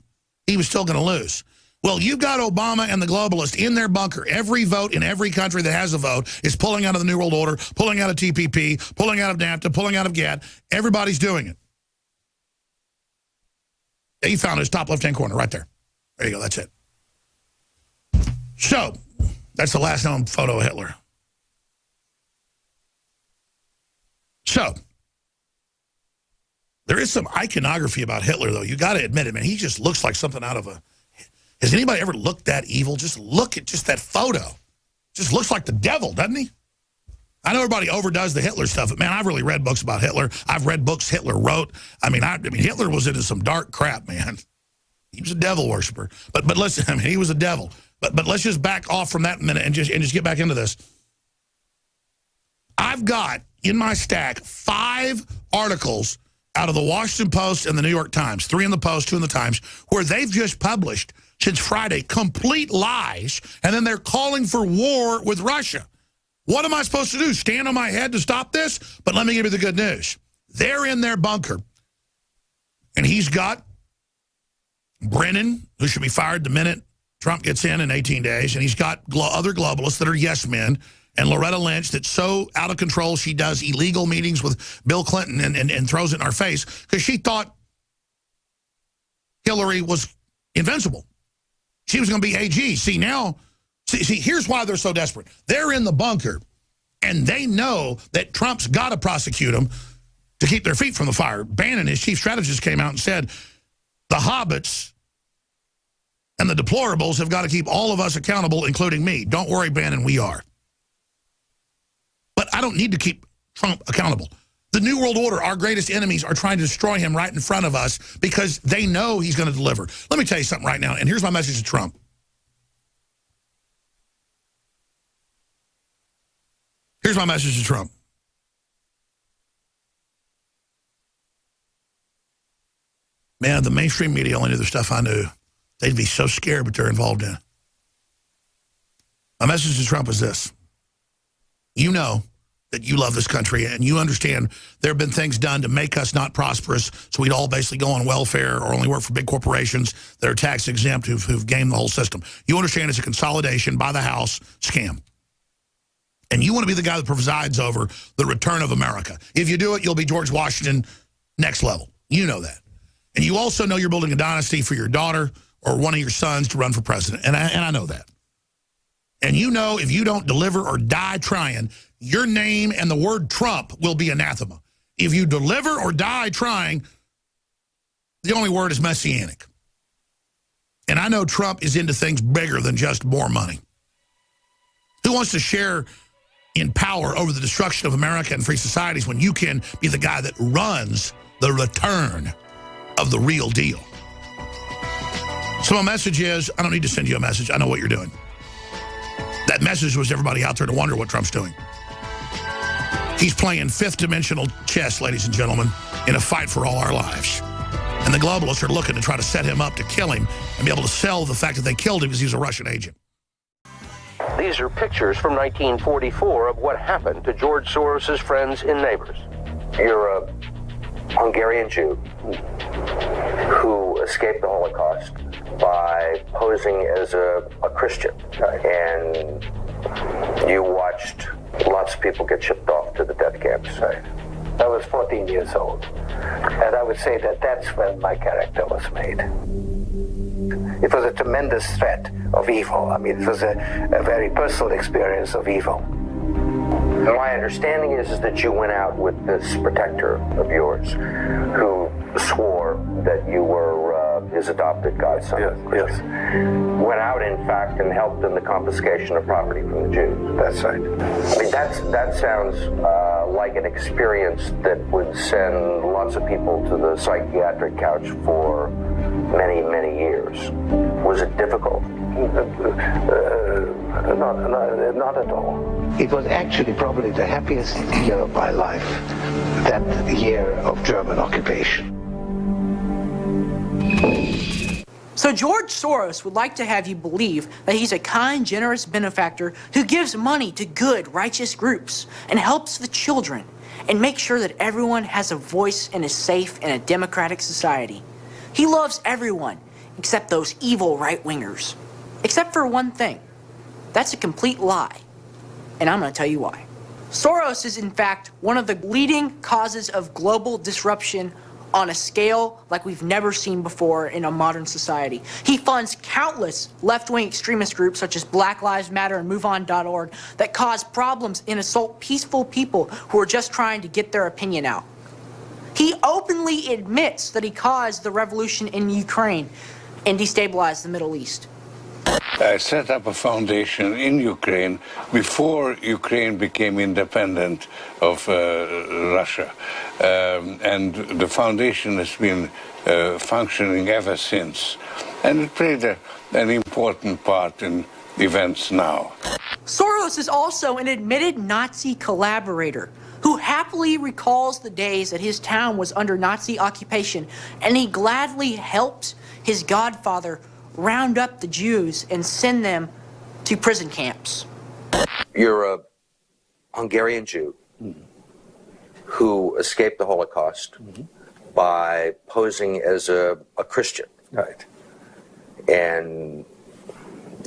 he was still going to lose. Well, you've got Obama and the globalists in their bunker. Every vote in every country that has a vote is pulling out of the New World Order, pulling out of TPP, pulling out of NAFTA, pulling out of GATT. Everybody's doing it. You found his top left-hand corner right there. There you go. That's it. So, that's the last known photo of Hitler. So, there is some iconography about Hitler, though. You got to admit it, man. He just looks like something out of a Has anybody ever looked that evil? Just look at just that photo. Just looks like the devil, doesn't he? I know everybody overdoes the Hitler stuff, but man, I've really read books about Hitler. I've read books Hitler wrote. I mean, Hitler was into some dark crap, man. He was a devil worshiper. But listen, I mean, he was a devil. But let's just back off from that a minute and just get back into this. I've got in my stack 5 articles out of the Washington Post and the New York Times, 3 in the Post, 2 in the Times, where they've just published since Friday complete lies, and then they're calling for war with Russia. What am I supposed to do? Stand on my head to stop this? But let me give you the good news. They're in their bunker, and he's got Brennan, who should be fired the minute Trump gets in 18 days, and he's got other globalists that are yes men, and Loretta Lynch that's so out of control she does illegal meetings with Bill Clinton and throws it in our face because she thought Hillary was invincible. She was going to be AG. See, now, see, here's why they're so desperate. They're in the bunker, and they know that Trump's got to prosecute them to keep their feet from the fire. Bannon, his chief strategist, came out and said, the hobbits and the deplorables have got to keep all of us accountable, including me. Don't worry, Bannon, we are. But I don't need to keep Trump accountable. The New World Order, our greatest enemies, are trying to destroy him right in front of us because they know he's going to deliver. Let me tell you something right now, and here's my message to Trump. Here's my message to Trump. Man, the mainstream media only knew the stuff I knew. They'd be so scared what they're involved in. My message to Trump is this. You know that you love this country, and you understand there have been things done to make us not prosperous, so we'd all basically go on welfare or only work for big corporations that are tax exempt who've gamed the whole system. You understand it's a consolidation by the house scam. And you want to be the guy that presides over the return of America. If you do it, you'll be George Washington next level. You know that. And you also know you're building a dynasty for your daughter or one of your sons to run for president. And I know that. And you know if you don't deliver or die trying, your name and the word Trump will be anathema. If you deliver or die trying, the only word is messianic. And I know Trump is into things bigger than just more money. Who wants to share in power over the destruction of America and free societies when you can be the guy that runs the return of the real deal? So my message is, I don't need to send you a message. I know what you're doing. That message was everybody out there to wonder what Trump's doing. He's playing fifth-dimensional chess, ladies and gentlemen, in a fight for all our lives. And the globalists are looking to try to set him up to kill him and be able to sell the fact that they killed him because he was a Russian agent. These are pictures from 1944 of what happened to George Soros' friends and neighbors. You're a Hungarian Jew who escaped the Holocaust by posing as a Christian. And you watched lots of people get shipped off to the death camps. I was 14 years old, and I would say that that's when my character was made. It was a tremendous threat of evil. I mean, it was a very personal experience of evil. My understanding is that you went out with this protector of yours who swore that you were his adopted godson. Yes. Went out, in fact, and helped in the confiscation of property from the Jews. That's right. I mean, that sounds like an experience that would send lots of people to the psychiatric couch for many, many years. Was it difficult? Not at all. It was actually probably the happiest year of my life, that year of German occupation. So George Soros would like to have you believe that he's a kind, generous benefactor who gives money to good, righteous groups and helps the children and makes sure that everyone has a voice and is safe in a democratic society. He loves everyone except those evil right-wingers. Except for one thing. That's a complete lie. And I'm going to tell you why. Soros is, in fact, one of the leading causes of global disruption on a scale like we've never seen before in a modern society. He funds countless left-wing extremist groups such as Black Lives Matter and MoveOn.org that cause problems and assault peaceful people who are just trying to get their opinion out. He openly admits that he caused the revolution in Ukraine and destabilized the Middle East. set up a foundation in Ukraine before Ukraine became independent of Russia. And the foundation has been functioning ever since. And it played an important part in events now. Soros is also an admitted Nazi collaborator who happily recalls the days that his town was under Nazi occupation, and he gladly helped his godfather round up the Jews and send them to prison camps. You're a Hungarian Jew who escaped the Holocaust by posing as a Christian. Right. And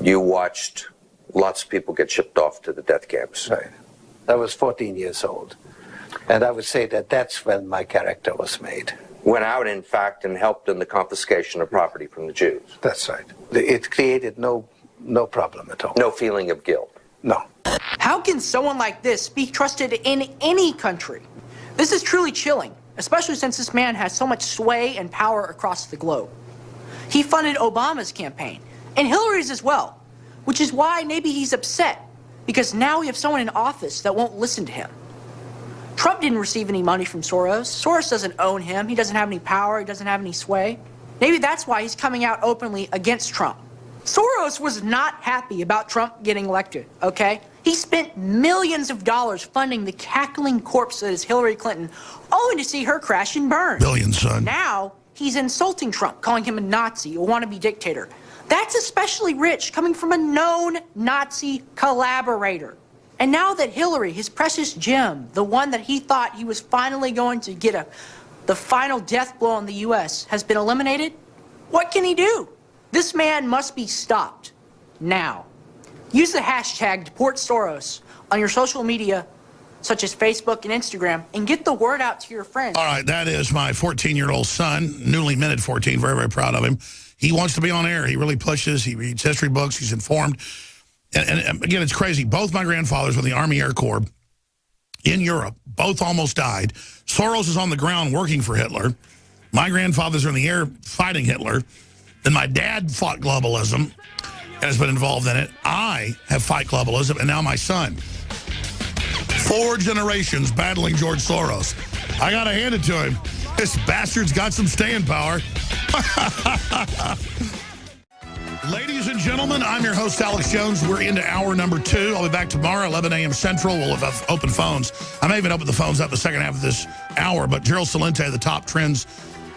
you watched lots of people get shipped off to the death camps. Right. I was 14 years old. And I would say that that's when my character was made. Went out, in fact, and helped in the confiscation of property from the Jews. That's right. It created no problem at all. No feeling of guilt. No. How can someone like this be trusted in any country? This is truly chilling, especially since this man has so much sway and power across the globe. He funded Obama's campaign, and Hillary's as well, which is why maybe he's upset, because now we have someone in office that won't listen to him. Trump didn't receive any money from Soros. Soros doesn't own him. He doesn't have any power. He doesn't have any sway. Maybe that's why he's coming out openly against Trump. Soros was not happy about Trump getting elected, okay? He spent millions of dollars funding the cackling corpse that is Hillary Clinton, only to see her crash and burn. Billions, son. Now, he's insulting Trump, calling him a Nazi, a wannabe dictator. That's especially rich, coming from a known Nazi collaborator. And now that Hillary, his precious gem, the one that he thought he was finally going to get the final death blow on the U.S., has been eliminated, what can he do? This man must be stopped now. Use the hashtag #DeportSoros on your social media, such as Facebook and Instagram, and get the word out to your friends. All right, that is my 14-year-old son, newly minted 14, very, very proud of him. He wants to be on air. He really pushes. He reads history books. He's informed. And again, it's crazy. Both my grandfathers were in the Army Air Corps in Europe. Both almost died. Soros is on the ground working for Hitler. My grandfathers are in the air fighting Hitler. Then my dad fought globalism and has been involved in it. I have fought globalism, and now my son. 4 generations battling George Soros. I got to hand it to him. This bastard's got some staying power. Ladies and gentlemen, I'm your host, Alex Jones. We're into hour number 2. I'll be back tomorrow, 11 a.m. Central. We'll have open phones. I may even open the phones up the second half of this hour, but Gerald Celente, the top trends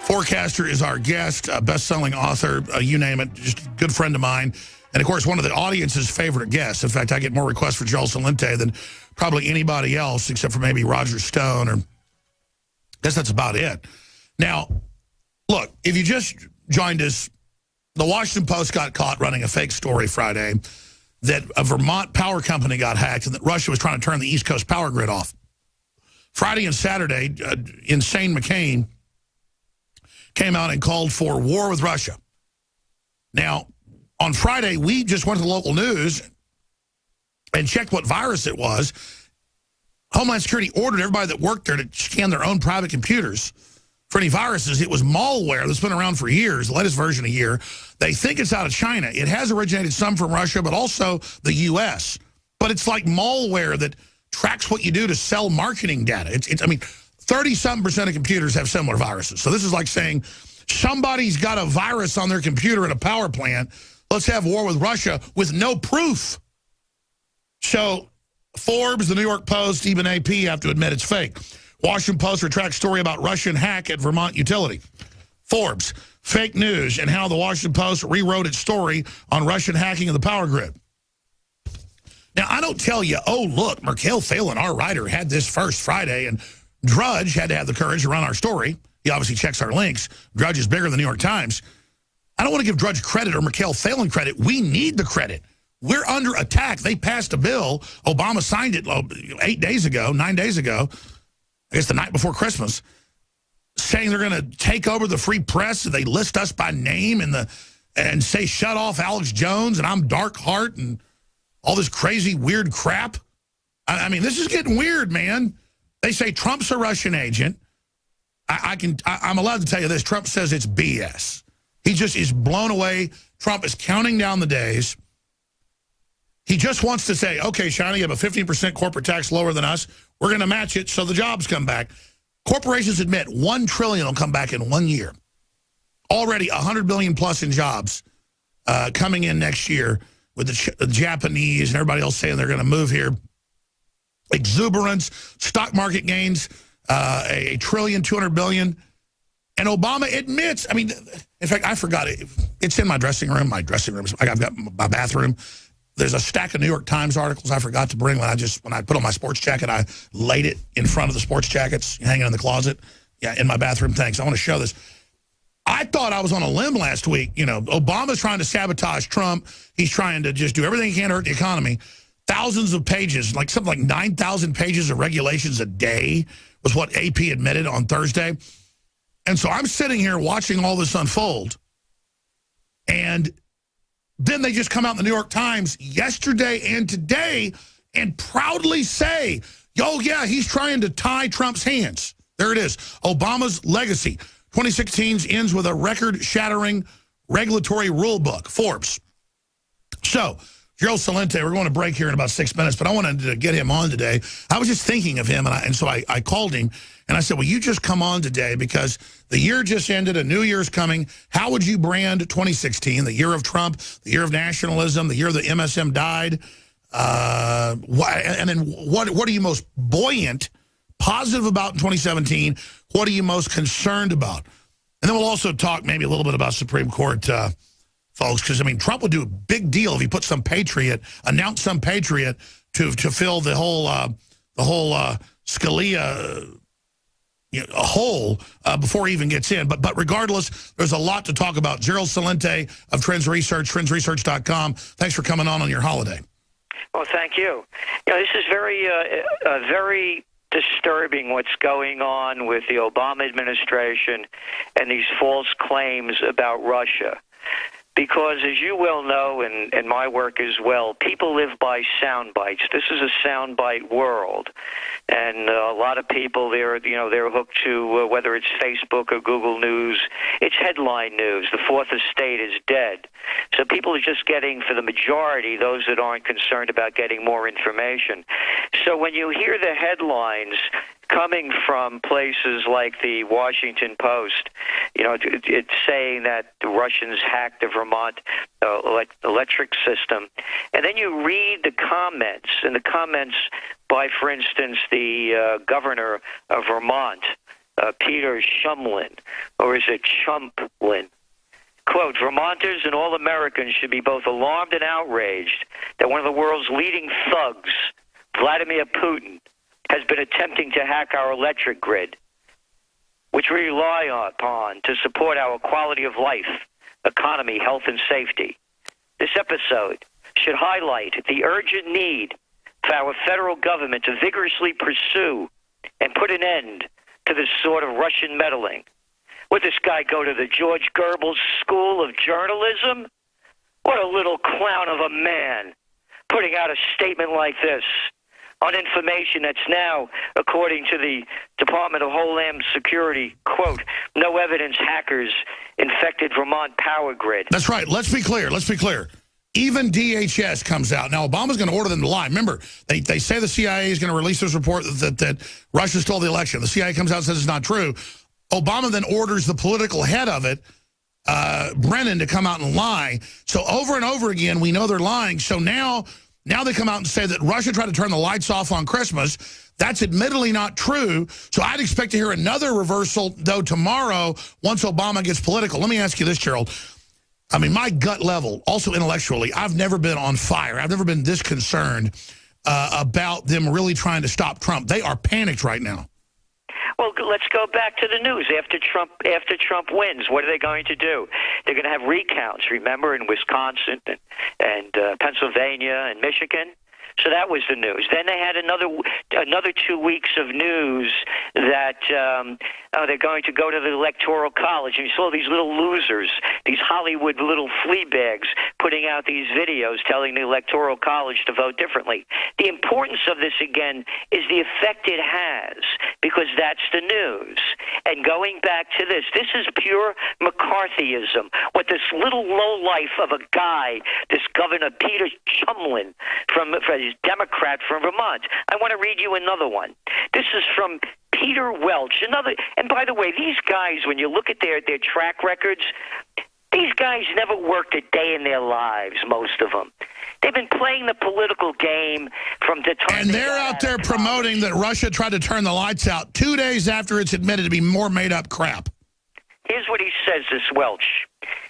forecaster, is our guest, best-selling author, you name it, just a good friend of mine. And, of course, one of the audience's favorite guests. In fact, I get more requests for Gerald Celente than probably anybody else, except for maybe Roger Stone, or I guess that's about it. Now, look, if you just joined us, the Washington Post got caught running a fake story Friday that a Vermont power company got hacked and that Russia was trying to turn the East Coast power grid off. Friday and Saturday, Insane McCain came out and called for war with Russia. Now, on Friday, we just went to the local news and checked what virus it was. Homeland Security ordered everybody that worked there to scan their own private computers for any viruses. It was malware that's been around for years, the latest version a year. They think it's out of China. It has originated some from Russia, but also the U.S. But it's like malware that tracks what you do to sell marketing data. I mean, 30-something% of computers have similar viruses. So this is like saying somebody's got a virus on their computer at a power plant. Let's have war with Russia with no proof. So Forbes, the New York Post, even AP have to admit it's fake. Washington Post retracts story about Russian hack at Vermont utility. Forbes, fake news, and how the Washington Post rewrote its story on Russian hacking of the power grid. Now, I don't tell you, oh, look, Merkel Phelan, our writer, had this first Friday, and Drudge had to have the courage to run our story. He obviously checks our links. Drudge is bigger than the New York Times. I don't want to give Drudge credit or Merkel Phelan credit. We need the credit. We're under attack. They passed a bill. Obama signed it 9 days ago, I guess the night before Christmas, saying they're going to take over the free press. They list us by name and say, shut off Alex Jones, and I'm Dark Heart, and all this crazy, weird crap. I mean, this is getting weird, man. They say Trump's a Russian agent. I'm allowed to tell you this. Trump says it's BS. He just is blown away. Trump is counting down the days. He just wants to say, okay, China, you have a 15% corporate tax lower than us. We're going to match it so the jobs come back. Corporations admit $1 trillion will come back in 1 year. Already $100 billion plus in jobs coming in next year with the Japanese and everybody else saying they're going to move here. Exuberance, stock market gains, $1 trillion, $200 billion. And Obama admits, I mean, in fact, I forgot it. It's in my dressing room. I've got my bathroom. There's a stack of New York Times articles I forgot to bring when I put on my sports jacket. I laid it in front of the sports jackets hanging in the closet. Yeah, in my bathroom. Thanks. I want to show this. I thought I was on a limb last week. You know, Obama's trying to sabotage Trump. He's trying to just do everything he can to hurt the economy. Thousands of pages, like something like 9,000 pages of regulations a day was what AP admitted on Thursday. And so I'm sitting here watching all this unfold. And then they just come out in the New York Times yesterday and today and proudly say, oh, yeah, he's trying to tie Trump's hands. There it is. Obama's legacy. 2016 ends with a record-shattering regulatory rule book. Forbes. So, Joe Salente, we're going to break here in about 6 minutes, but I wanted to get him on today. I was just thinking of him, and so I called him, and I said, will you just come on today because the year just ended, a new year's coming. How would you brand 2016, the year of Trump, the year of nationalism, the year the MSM died? And then what are you most buoyant, positive about in 2017? What are you most concerned about? And then we'll also talk maybe a little bit about Supreme Court folks, because, I mean, Trump would do a big deal if he put some patriot, announced some patriot to fill the whole Scalia hole before he even gets in. But regardless, there's a lot to talk about. Gerald Salente of Trends Research, trendsresearch.com. Thanks for coming on your holiday. Well, thank you. This is very disturbing what's going on with the Obama administration and these false claims about Russia. Because, as you well know, and my work as well, people live by sound bites. This is a soundbite world, and a lot of people they're hooked to whether it's Facebook or Google News. It's headline news. The fourth estate is dead. So people are just getting, for the majority, those that aren't concerned about getting more information. So when you hear the headlines coming from places like the Washington Post, it's saying that the Russians hacked the Vermont electric system. And then you read the comments, and the comments by, for instance, the governor of Vermont, Peter Shumlin, or is it Chumplin? Quote, Vermonters and all Americans should be both alarmed and outraged that one of the world's leading thugs, Vladimir Putin, has been attempting to hack our electric grid, which we rely upon to support our quality of life, economy, health, and safety. This episode should highlight the urgent need for our federal government to vigorously pursue and put an end to this sort of Russian meddling. Would this guy go to the George Goebbels School of Journalism? What a little clown of a man, putting out a statement like this on information that's now, according to the Department of Homeland Security, quote, no evidence hackers infected Vermont power grid. That's right. Let's be clear. Even DHS comes out. Now, Obama's going to order them to lie. Remember, they say the CIA is going to release this report that Russia stole the election. The CIA comes out and says it's not true. Obama then orders the political head of it, Brennan, to come out and lie. So over and over again, we know they're lying. So now they come out and say that Russia tried to turn the lights off on Christmas. That's admittedly not true. So I'd expect to hear another reversal, though, tomorrow once Obama gets political. Let me ask you this, Gerald. I mean, my gut level, also intellectually, I've never been on fire. I've never been this concerned about them really trying to stop Trump. They are panicked right now. Well, let's go back to the news. After Trump wins, what are they going to do? They're going to have recounts, remember, in Wisconsin and Pennsylvania and Michigan. So that was the news. Then they had another 2 weeks of news that they're going to go to the Electoral College. And you saw these little losers, these Hollywood little flea bags, putting out these videos telling the Electoral College to vote differently. The importance of this, again, is the effect it has, because that's the news. And going back to this is pure McCarthyism. What this little lowlife of a guy, this Governor Peter Shumlin, from a Democrat from Vermont. I want to read you another one. This is from Peter Welch. And by the way, these guys, when you look at their track records, these guys never worked a day in their lives, most of them. They've been playing the political game from the time. And they're out there promoting that Russia tried to turn the lights out 2 days after it's admitted to be more made-up crap. Here's what he says, this Welch.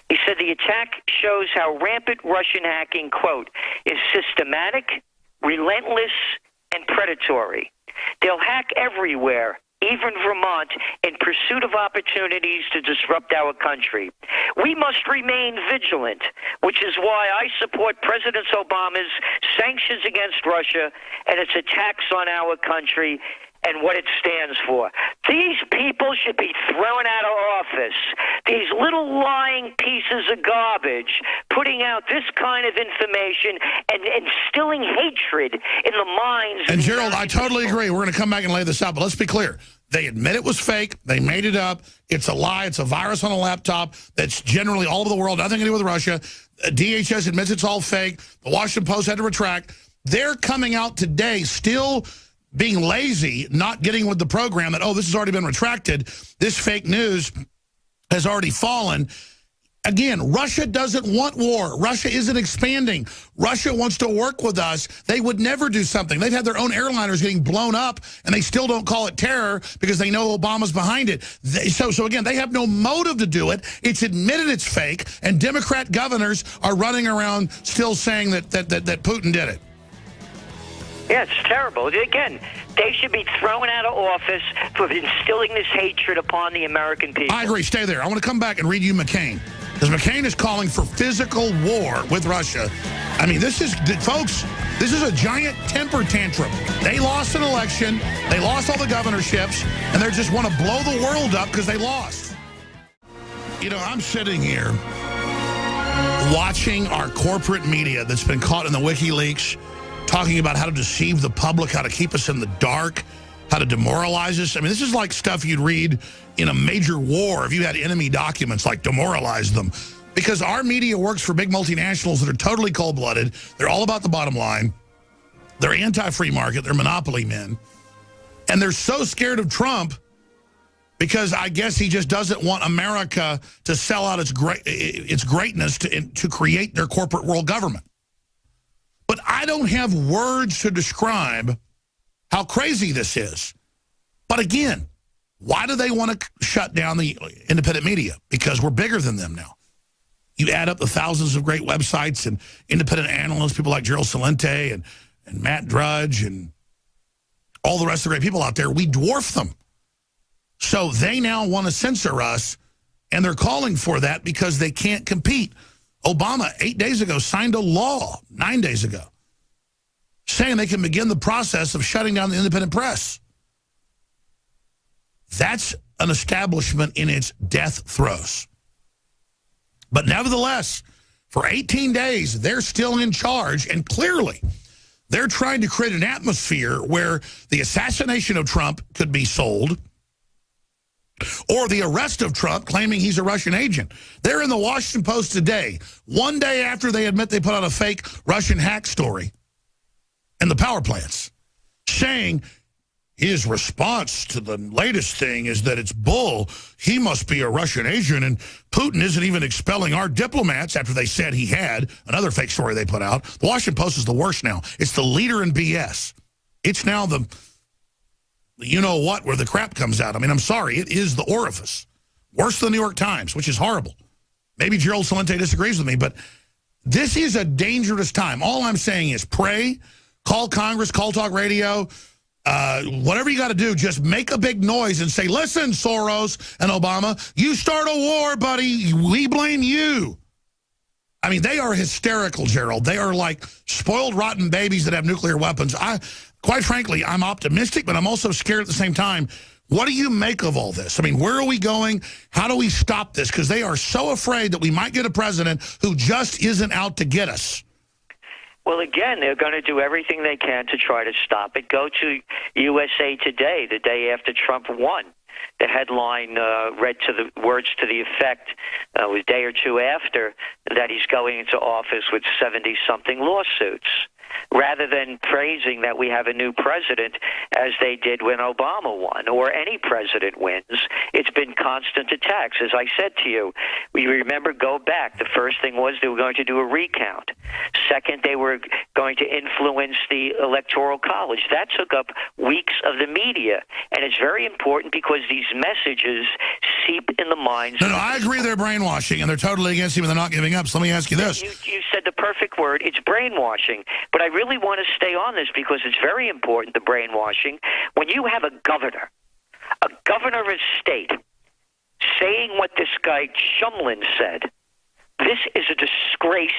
He said the attack shows how rampant Russian hacking, quote, is systematic, relentless, and predatory. They'll hack everywhere, even Vermont, in pursuit of opportunities to disrupt our country. We must remain vigilant, which is why I support President Obama's sanctions against Russia and its attacks on our country and what it stands for. These people should be thrown out of office. These little lying pieces of garbage putting out this kind of information and instilling hatred in the minds of And Gerald, I totally agree. We're going to come back and lay this out, but let's be clear. They admit it was fake. They made it up. It's a lie. It's a virus on a laptop that's generally all over the world, nothing to do with Russia. DHS admits it's all fake. The Washington Post had to retract. They're coming out today still being lazy, not getting with the program that, oh, this has already been retracted. This fake news has already fallen. Again, Russia doesn't want war. Russia isn't expanding. Russia wants to work with us. They would never do something. They've had their own airliners getting blown up, and they still don't call it terror because they know Obama's behind it. So again, they have no motive to do it. It's admitted it's fake, and Democrat governors are running around still saying that Putin did it. Yeah, it's terrible. Again, they should be thrown out of office for instilling this hatred upon the American people. I agree. Stay there. I want to come back and read you McCain. Because McCain is calling for physical war with Russia. I mean, folks, this is a giant temper tantrum. They lost an election. They lost all the governorships. And they just want to blow the world up because they lost. You know, I'm sitting here watching our corporate media that's been caught in the WikiLeaks talking about how to deceive the public, how to keep us in the dark, how to demoralize us. I mean, this is like stuff you'd read in a major war if you had enemy documents, like demoralize them. Because our media works for big multinationals that are totally cold-blooded. They're all about the bottom line. They're anti-free market. They're monopoly men. And they're so scared of Trump because I guess he just doesn't want America to sell out its greatness to create their corporate world government. But I don't have words to describe how crazy this is. But again, why do they want to shut down the independent media? Because we're bigger than them now. You add up the thousands of great websites and independent analysts, people like Gerald Celente and Matt Drudge and all the rest of the great people out there, we dwarf them. So they now want to censor us, and they're calling for that because they can't compete. Obama, 8 days ago, signed a law, 9 days ago, saying they can begin the process of shutting down the independent press. That's an establishment in its death throes. But nevertheless, for 18 days, they're still in charge, and clearly they're trying to create an atmosphere where the assassination of Trump could be sold, or the arrest of Trump claiming he's a Russian agent. They're in the Washington Post today, one day after they admit they put out a fake Russian hack story in the power plants, saying his response to the latest thing is that it's bull. He must be a Russian agent, and Putin isn't even expelling our diplomats after they said he had. Another fake story they put out. The Washington Post is the worst now. It's the leader in BS. It's now the you-know-what where the crap comes out. I mean, I'm sorry. It is the orifice. Worse than the New York Times, which is horrible. Maybe Gerald Celente disagrees with me, but this is a dangerous time. All I'm saying is pray, call Congress, call talk radio, whatever you got to do, just make a big noise and say, listen, Soros and Obama, you start a war, buddy. We blame you. I mean, they are hysterical, Gerald. They are like spoiled, rotten babies that have nuclear weapons. Quite frankly, I'm optimistic, but I'm also scared at the same time. What do you make of all this? I mean, where are we going? How do we stop this? Because they are so afraid that we might get a president who just isn't out to get us. Well, again, they're going to do everything they can to try to stop it. Go to USA Today the day after Trump won. The headline read to the words to the effect was a day or two after that he's going into office with 70-something lawsuits. rather than praising that we have a new president as they did when Obama won, or any president wins. It's been constant attacks. As I said to you, we remember, go back. The first thing was they were going to do a recount. Second, they were going to influence the Electoral College. That took up weeks of the media. And it's very important because these messages seep in the minds. No, I agree they're brainwashing, and they're totally against him, and they're not giving up. So let me ask you this. You said the perfect word. It's brainwashing. But I really want to stay on this because it's very important, the brainwashing. When you have a governor of a state, saying what this guy Shumlin said, this is a disgrace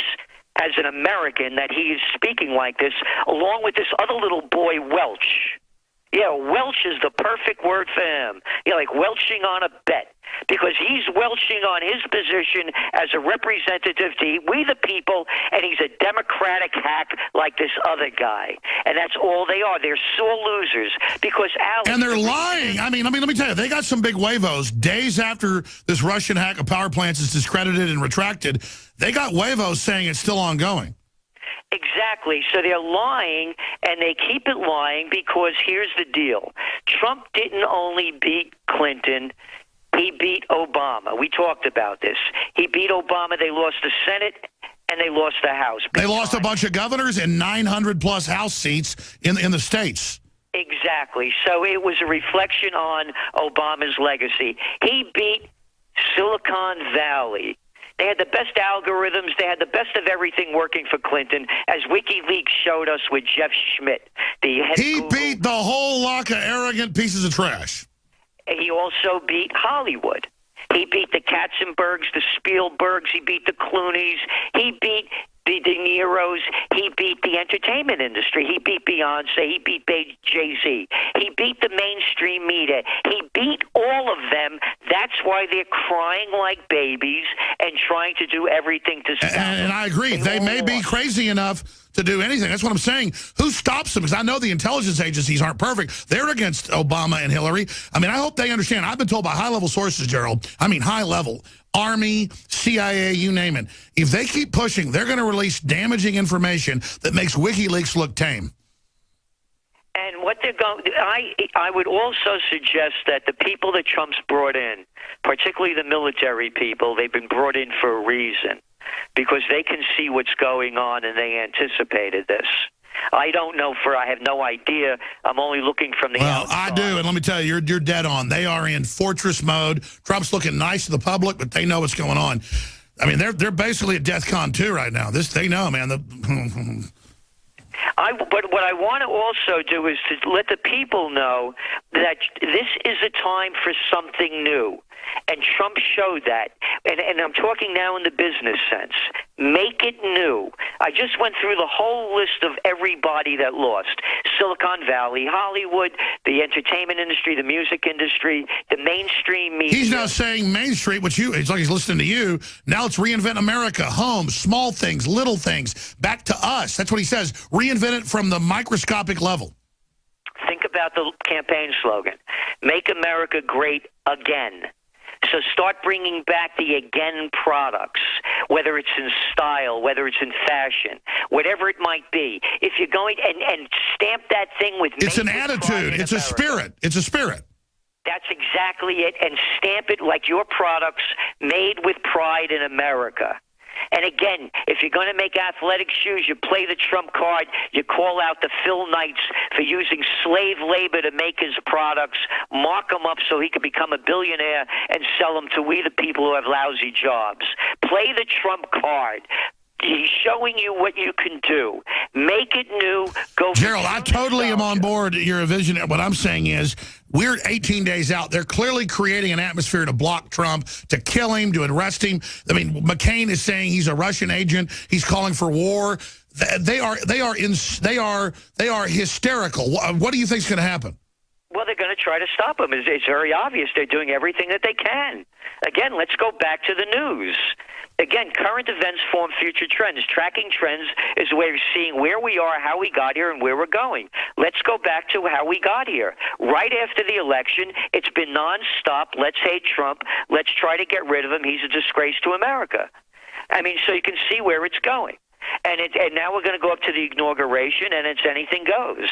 as an American that he is speaking like this, along with this other little boy, Welch. Yeah, Welch is the perfect word for him. Yeah, like welching on a bet, because he's welching on his position as a representative to we the people, and he's a Democratic hack like this other guy. And that's all they are. They're sore losers because Alex... And they're lying. I mean, let me tell you, they got some big huevos. Days after this Russian hack of power plants is discredited and retracted, they got huevos saying it's still ongoing. Exactly. So they're lying, and they keep it lying because here's the deal. Trump didn't only beat Clinton, he beat Obama. We talked about this. He beat Obama. They lost the Senate, and they lost the House. They lost a bunch of governors and 900-plus House seats in the states. Exactly. So it was a reflection on Obama's legacy. He beat Silicon Valley. They had the best algorithms. They had the best of everything working for Clinton, as WikiLeaks showed us with Jeff Schmidt. He beat the whole lot of arrogant pieces of trash. He also beat Hollywood. He beat the Katzenbergs, the Spielbergs. He beat the Clooneys. He beat the De Niro's. He beat the entertainment industry. He beat Beyonce. He beat Jay-Z. He beat the mainstream media. He beat all of them. That's why they're crying like babies and trying to do everything to stop them. And I agree. They may be crazy enough to do anything. That's what I'm saying. Who stops them? Because I know the intelligence agencies aren't perfect. They're against Obama and Hillary. I mean, I hope they understand. I've been told by high-level sources, Gerald, I mean high-level, Army, CIA, you name it. If they keep pushing, they're going to release damaging information that makes WikiLeaks look tame. And what they're going, I would also suggest that the people that Trump's brought in, particularly the military people, they've been brought in for a reason, because they can see what's going on and they anticipated this. I don't know, I have no idea. I'm only looking from the outside. Well, I do, and let me tell you, you're dead on. They are in fortress mode. Trump's looking nice to the public, but they know what's going on. I mean, they're basically at DEFCON 2 right now. They know, man. But what I want to also do is to let the people know that this is a time for something new. And Trump showed that. And I'm talking now in the business sense. Make it new. I just went through the whole list of everybody that lost. Silicon Valley, Hollywood, the entertainment industry, the music industry, the mainstream media. He's now saying Main Street, it's like he's listening to you. Now let's reinvent America. Homes, small things, little things, back to us. That's what he says. Reinvent it from the microscopic level. Think about the campaign slogan. Make America great again. So start bringing back the again products, whether it's in style, whether it's in fashion, whatever it might be. If you're going and stamp that thing with... It's an attitude. It's a spirit. It's a spirit. That's exactly it. And stamp it like your products made with pride in America. And again, if you're going to make athletic shoes, you play the Trump card. You call out the Phil Knights for using slave labor to make his products, mark him up so he can become a billionaire and sell them to we the people who have lousy jobs. Play the Trump card. He's showing you what you can do. Make it new. Go. Gerald, I totally am on board. You're a visionary. What I'm saying is we're 18 days out. They're clearly creating an atmosphere to block Trump, to kill him, to arrest him. I mean, McCain is saying he's a Russian agent. He's calling for war. They are hysterical. What do you think is going to happen? Well, they're going to try to stop him. It's very obvious. They're doing everything that they can. Again, let's go back to the news. Again, current events form future trends. Tracking trends is a way of seeing where we are, how we got here, and where we're going. Let's go back to how we got here. Right after the election, it's been nonstop. Let's hate Trump. Let's try to get rid of him. He's a disgrace to America. I mean, so you can see where it's going. And now we're going to go up to the inauguration, and it's anything goes.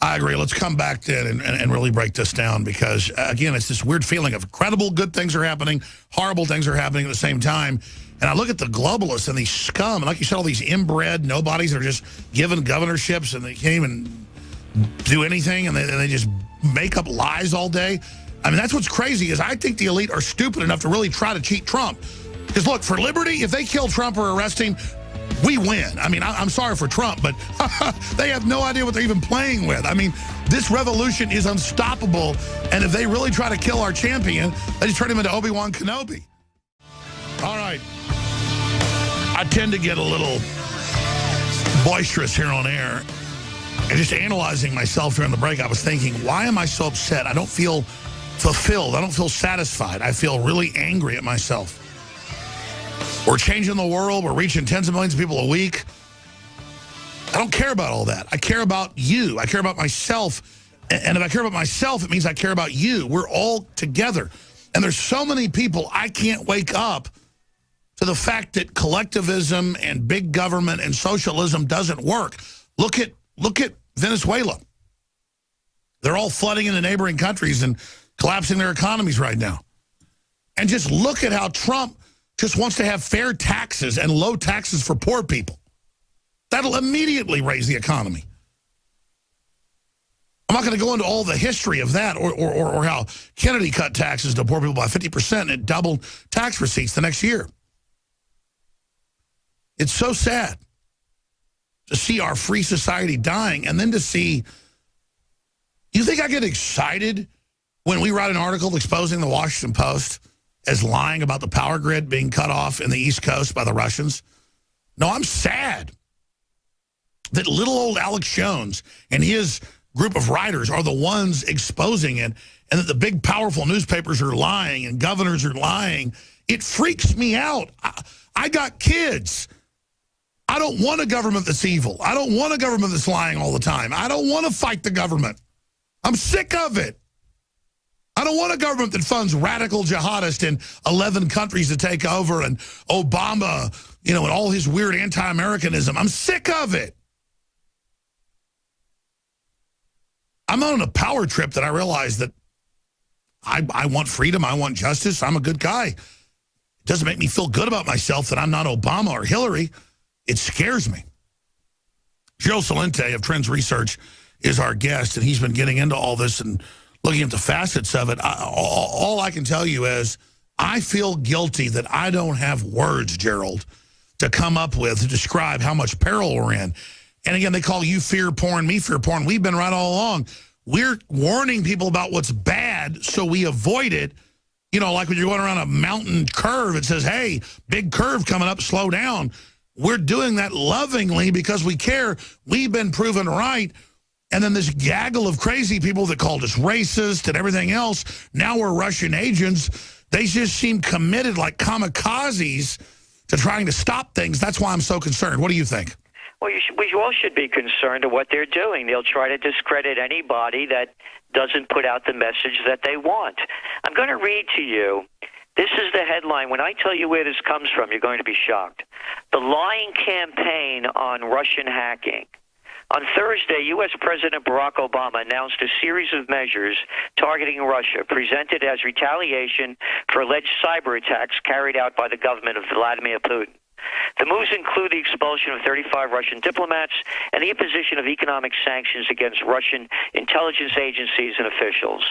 I agree. Let's come back then and really break this down because, again, it's this weird feeling of incredible good things are happening, horrible things are happening at the same time. And I look at the globalists and these scum, and like you said, all these inbred nobodies that are just given governorships and they can't even do anything, and they just make up lies all day. I mean, that's what's crazy is I think the elite are stupid enough to really try to cheat Trump. Because, look, for liberty, if they kill Trump or arrest him, we win. I mean, I'm sorry for Trump, but they have no idea what they're even playing with. I mean, this revolution is unstoppable, and if they really try to kill our champion, they just turn him into Obi-Wan Kenobi. All right. I tend to get a little boisterous here on air, and just analyzing myself during the break, I was thinking, why am I so upset? I don't feel fulfilled. I don't feel satisfied. I feel really angry at myself. We're changing the world. We're reaching tens of millions of people a week. I don't care about all that. I care about you. I care about myself. And if I care about myself, it means I care about you. We're all together. And there's so many people, I can't wake up to the fact that collectivism and big government and socialism doesn't work. Look at Venezuela. They're all flooding into neighboring countries and collapsing their economies right now. And just look at how Trump just wants to have fair taxes and low taxes for poor people. That'll immediately raise the economy. I'm not going to go into all the history of that or how Kennedy cut taxes to poor people by 50% and it doubled tax receipts the next year. It's so sad to see our free society dying and then to see, you think I get excited when we write an article exposing the Washington Post as lying about the power grid being cut off in the East Coast by the Russians? No, I'm sad that little old Alex Jones and his group of writers are the ones exposing it, and that the big, powerful newspapers are lying and governors are lying. It freaks me out. I got kids. I don't want a government that's evil. I don't want a government that's lying all the time. I don't want to fight the government. I'm sick of it. I don't want a government that funds radical jihadists in 11 countries to take over and Obama, you know, and all his weird anti-Americanism. I'm sick of it. I'm on a power trip that I realize that I want freedom. I want justice. I'm a good guy. It doesn't make me feel good about myself that I'm not Obama or Hillary. It scares me. Joe Salente of Trends Research is our guest, and he's been getting into all this and looking at the facets of it. All I can tell you is I feel guilty that I don't have words, Gerald, to come up with to describe how much peril we're in. And again, they call you fear porn, me fear porn. We've been right all along. We're warning people about what's bad so we avoid it. You know, like when you're going around a mountain curve, it says, hey, big curve coming up, slow down. We're doing that lovingly because we care. We've been proven right. And then this gaggle of crazy people that called us racist and everything else, now we're Russian agents. They just seem committed like kamikazes to trying to stop things. That's why I'm so concerned. What do you think? Well, we all should be concerned of what they're doing. They'll try to discredit anybody that doesn't put out the message that they want. I'm going to read to you. This is the headline. When I tell you where this comes from, you're going to be shocked. The lying campaign on Russian hacking. On Thursday, U.S. President Barack Obama announced a series of measures targeting Russia, presented as retaliation for alleged cyber attacks carried out by the government of Vladimir Putin. The moves include the expulsion of 35 Russian diplomats and the imposition of economic sanctions against Russian intelligence agencies and officials.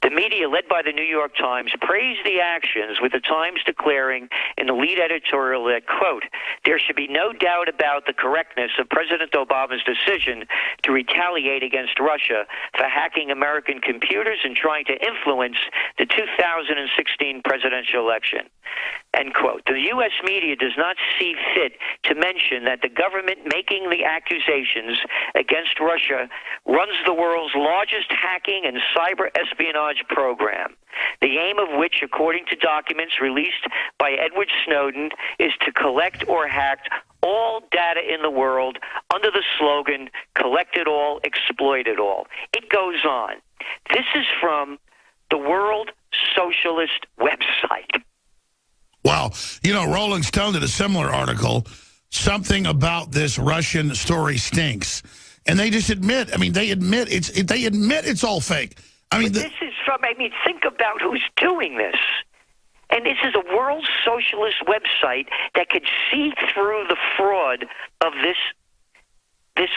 The media, led by the New York Times, praised the actions, with the Times declaring in the lead editorial that, quote, there should be no doubt about the correctness of President Obama's decision to retaliate against Russia for hacking American computers and trying to influence the 2016 presidential election. End quote. The U.S. media does not see fit to mention that the government making the accusations against Russia runs the world's largest hacking and cyber espionage program, the aim of which, according to documents released by Edward Snowden, is to collect or hack all data in the world under the slogan, collect it all, exploit it all. It goes on. This is from the World Socialist website. Wow. You know, Rolling Stone did a similar article something about this Russian story stinks. And they just admit, they admit it's all fake. This is from, think about who's doing this. And this is a world socialist website that could see through the fraud of this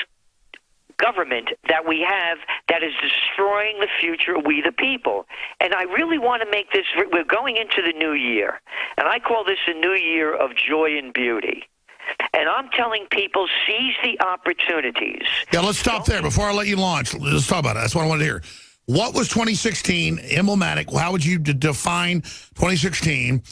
government that we have that is destroying the future of we the people. And I really want to make this, we're going into the new year, and I call this a new year of joy and beauty. And I'm telling people, seize the opportunities. Yeah, let's stop there before I let you launch. Let's talk about it. That's what I wanted to hear. What was 2016 emblematic? How would you define 2016?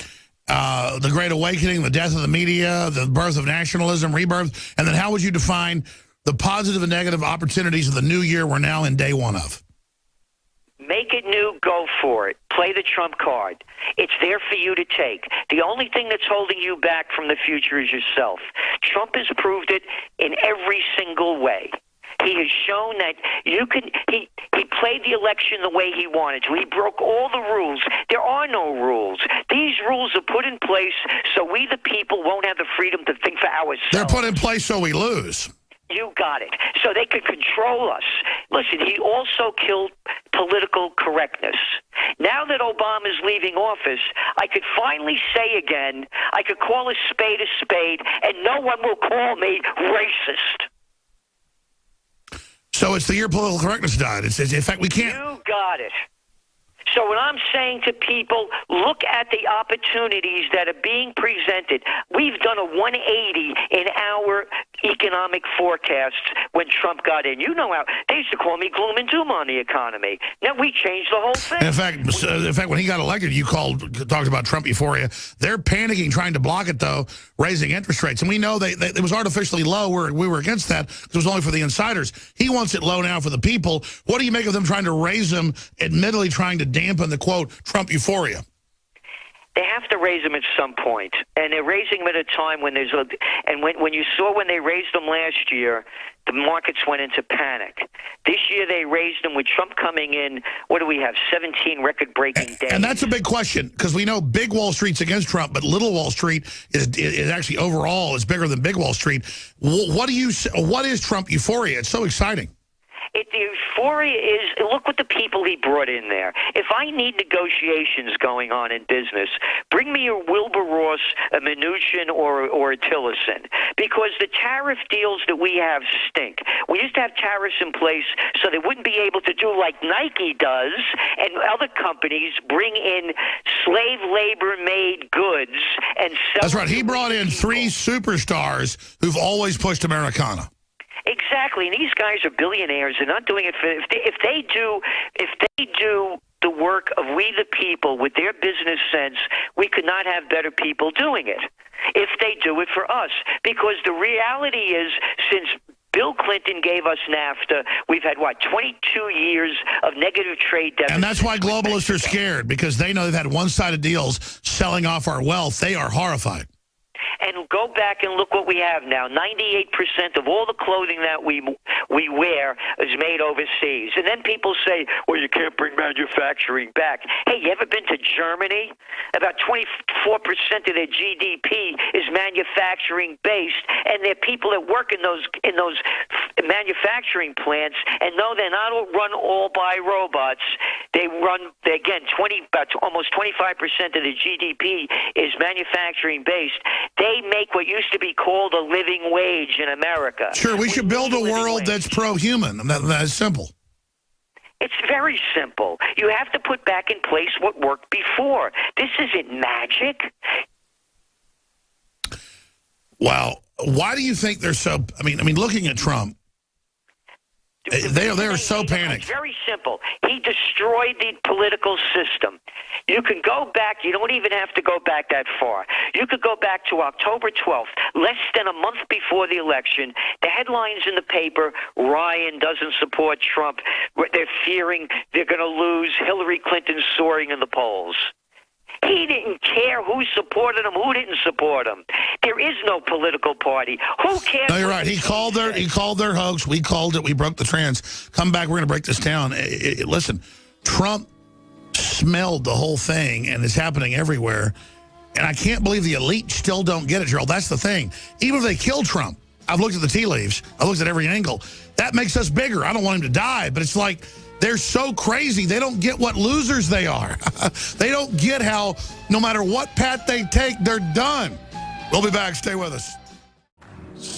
The Great Awakening, the death of the media, the birth of nationalism, rebirth, and then how would you define the positive and negative opportunities of the new year we're now in day one of? Make it new, go for it. Play the Trump card. It's there for you to take. The only thing that's holding you back from the future is yourself. Trump has proved it in every single way. He has shown that you can. He played the election the way he wanted to. He broke all the rules. There are no rules. These rules are put in place so we the people won't have the freedom to think for ourselves. They're put in place so we lose. You got it. So they could control us. Listen, he also killed political correctness. Now that Obama's leaving office, I could finally say again, I could call a spade, and no one will call me racist. So it's the year political correctness died. It's in fact, we can't... You got it. So what I'm saying to people, look at the opportunities that are being presented. We've done a 180 in our economic forecasts when Trump got in. You know how they used to call me gloom and doom on the economy. Now we changed the whole thing. In fact, when he got elected, you talked about Trump euphoria. They're panicking, trying to block it, though, raising interest rates. And we know it was artificially low. We were against that because it was only for the insiders. He wants it low now for the people. What do you make of them trying to raise them, admittedly trying to dampen the, quote, Trump euphoria? They have to raise them at some point, and they're raising them at a time when there's when you saw when they raised them last year, the markets went into panic. This year they raised them with Trump coming in. What do we have? 17 record-breaking days. And that's a big question because we know big Wall Street's against Trump, but little Wall Street is actually overall is bigger than big Wall Street. What is Trump euphoria? It's so exciting. The euphoria is, look what the people he brought in there. If I need negotiations going on in business, bring me a Wilbur Ross, a Mnuchin, or a Tillerson, because the tariff deals that we have stink. We used to have tariffs in place so they wouldn't be able to do like Nike does and other companies bring in slave labor-made goods and sell. That's right. He brought in three superstars who've always pushed Americana. Exactly, and these guys are billionaires. They're not doing it for if they do the work of we the people with their business sense, we could not have better people doing it. If they do it for us, because the reality is, since Bill Clinton gave us NAFTA, we've had, 22 years of negative trade deficit. And that's why globalists are scared, because they know they've had one-sided deals selling off our wealth. They are horrified. And go back and look what we have now. 98% of all the clothing that we wear is made overseas. And then people say, well, you can't bring manufacturing back. Hey, you ever been to Germany? About 24% of their GDP is manufacturing based, and there are people that work in those manufacturing plants, and no, they're not run all by robots. They run, again, almost 25% of the GDP is manufacturing based. They make what used to be called a living wage in America. Sure, we should build a world that's pro-human. That's simple. It's very simple. You have to put back in place what worked before. This isn't magic. Wow. Why do you think they're so... I mean, looking at Trump, they are so panicked. It's very simple. He destroyed the political system. You can go back. You don't even have to go back that far. You could go back to October 12th, less than a month before the election. The headlines in the paper, Ryan doesn't support Trump. They're fearing they're going to lose. Hillary Clinton soaring in the polls. He didn't care who supported him, who didn't support him. There is no political party. Who cares? No, you're right. He called their hoax. We called it. We broke the trends. Come back. We're going to break this down. Listen, Trump smelled the whole thing, and it's happening everywhere. And I can't believe the elite still don't get it, Gerald. That's the thing. Even if they kill Trump, I've looked at the tea leaves. I've looked at every angle. That makes us bigger. I don't want him to die, but it's like they're so crazy. They don't get what losers they are. They don't get how no matter what path they take, they're done. We'll be back. Stay with us.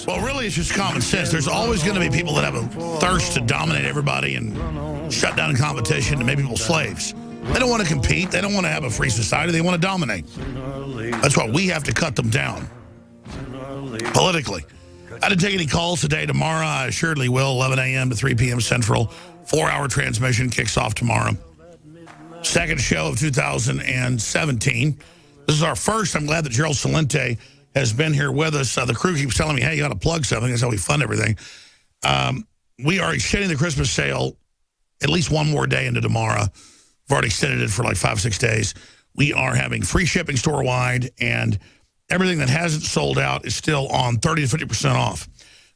Well, really, it's just common sense. There's always going to be people that have a thirst to dominate everybody and shut down competition and make people slaves. They don't want to compete. They don't want to have a free society. They want to dominate. That's why we have to cut them down politically. I didn't take any calls today. Tomorrow, I assuredly will, 11 a.m. to 3 p.m. Central. 4-hour transmission kicks off tomorrow. Second show of 2017. This is our first. I'm glad that Gerald Celente has been here with us. The crew keeps telling me, hey, you got to plug something. That's how we fund everything. We are extending the Christmas sale at least one more day into tomorrow. We've already extended it for like 5-6 days. We are having free shipping store-wide, and everything that hasn't sold out is still on 30 to 50% off.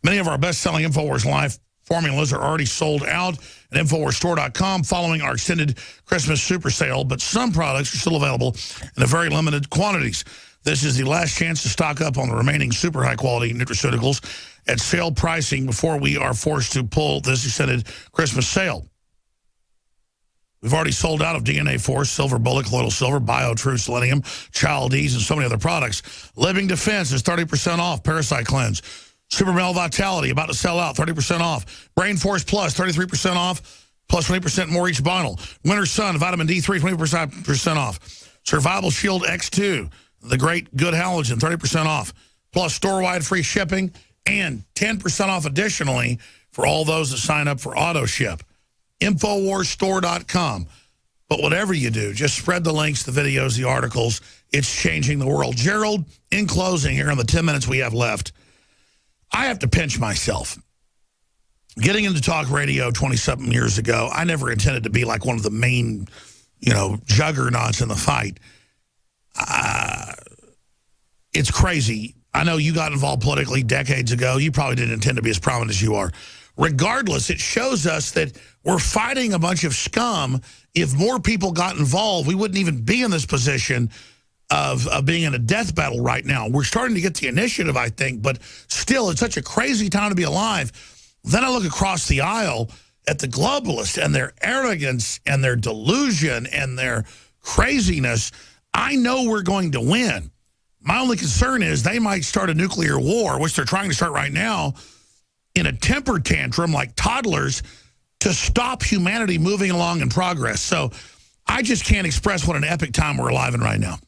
Many of our best-selling INFOWARS Life formulas are already sold out at InfoWarsStore.com following our extended Christmas super sale, but some products are still available in a very limited quantities. This is the last chance to stock up on the remaining super high-quality nutraceuticals at sale pricing before we are forced to pull this extended Christmas sale. We've already sold out of DNA Force, Silver Bullet, Colloidal Silver, BioTrue, Selenium, Child Ease, and so many other products. Living Defense is 30% off. Parasite Cleanse. Super Male Vitality, about to sell out, 30% off. Brain Force Plus, 33% off, plus 20% more each bottle. Winter Sun, Vitamin D3, 20% off. Survival Shield X2, the great good halogen, 30% off. Plus store-wide free shipping and 10% off additionally for all those that sign up for auto ship. InfoWarsStore.com. But whatever you do, just spread the links, the videos, the articles. It's changing the world. Gerald, in closing here in the 10 minutes we have left, I have to pinch myself. Getting into talk radio 20-something years ago, I never intended to be like one of the main, juggernauts in the fight. It's crazy. I know you got involved politically decades ago. You probably didn't intend to be as prominent as you are. Regardless, it shows us that we're fighting a bunch of scum. If more people got involved, we wouldn't even be in this position of being in a death battle right now. We're starting to get the initiative, I think, but still, it's such a crazy time to be alive. Then I look across the aisle at the globalists and their arrogance and their delusion and their craziness. I know we're going to win. My only concern is they might start a nuclear war, which they're trying to start right now, in a temper tantrum like toddlers to stop humanity moving along in progress. So I just can't express what an epic time we're alive in right now.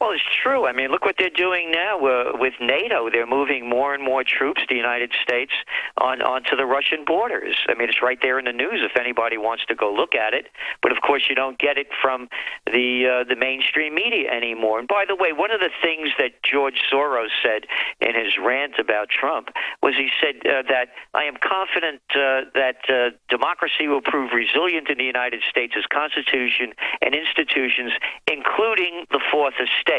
Well, it's true. I mean, look what they're doing now with NATO. They're moving more and more troops, the United States, onto the Russian borders. I mean, it's right there in the news if anybody wants to go look at it. But, of course, you don't get it from the mainstream media anymore. And, by the way, one of the things that George Soros said in his rant about Trump was he said that I am confident that democracy will prove resilient in the United States' Constitution and institutions, including the Fourth Estate.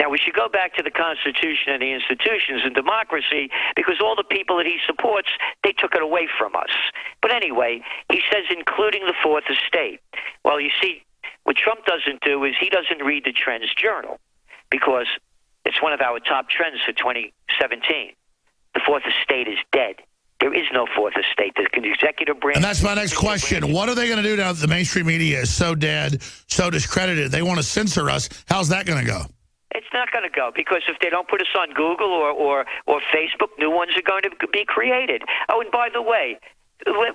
Now, we should go back to the Constitution and the institutions and democracy because all the people that he supports, they took it away from us. But anyway, he says including the Fourth Estate. Well, you see, what Trump doesn't do is he doesn't read the Trends Journal because it's one of our top trends for 2017. The Fourth Estate is dead. There is no Fourth Estate. The executive branch... And that's my next question. What are they going to do now that the mainstream media is so dead, so discredited? They want to censor us. How's that going to go? It's not going to go because if they don't put us on Google or Facebook, new ones are going to be created. Oh, and by the way,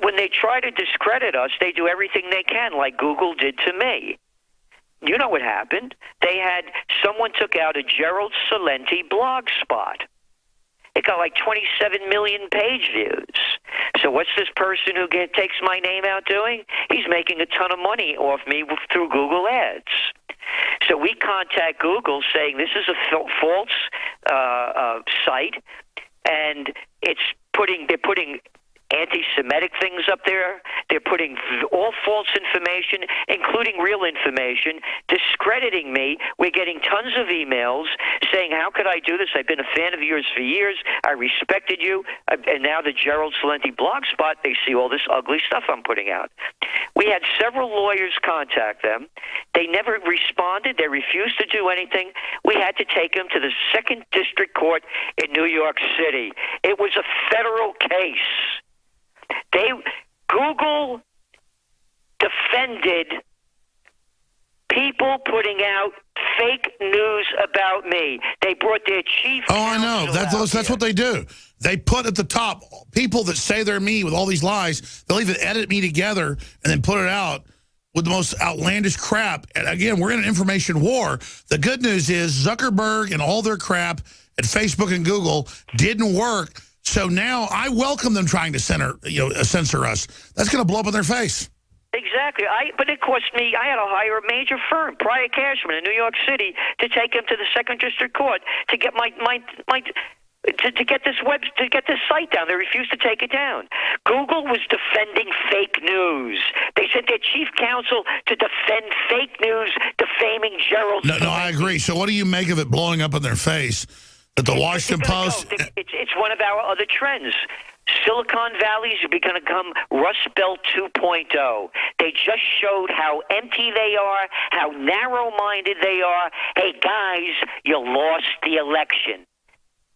when they try to discredit us, they do everything they can, like Google did to me. You know what happened? Someone took out a Gerald Celente blog spot. It got like 27 million page views. So what's this person who takes my name out doing? He's making a ton of money off me through Google Ads. So we contact Google saying this is a false site, and they're putting anti-Semitic things up there. They're putting all false information, including real information, discrediting me. We're getting tons of emails saying, how could I do this? I've been a fan of yours for years. I respected you. And now the Gerald Celente blog spot, they see all this ugly stuff I'm putting out. We had several lawyers contact them. They never responded. They refused to do anything. We had to take them to the 2nd District Court in New York City. It was a federal case. Google defended people putting out fake news about me. They brought their chief counsel I know. That's what they do. They put at the top people that say they're me with all these lies. They'll even edit me together and then put it out with the most outlandish crap. And again, we're in an information war. The good news is Zuckerberg and all their crap at Facebook and Google didn't work. So now I welcome them trying to censor us. That's going to blow up in their face. Exactly. But it cost me, I had to hire a major firm, Pryor Cashman in New York City, to take him to the 2nd District Court to get to get this site down. They refused to take it down. Google was defending fake news. They sent their chief counsel to defend fake news, defaming Gerald. No, I agree. So what do you make of it blowing up in their face that the Washington Post... It's one of our other trends. Silicon Valley is going to become Rust Belt 2.0. They just showed how empty they are, how narrow-minded they are. Hey, guys, you lost the election.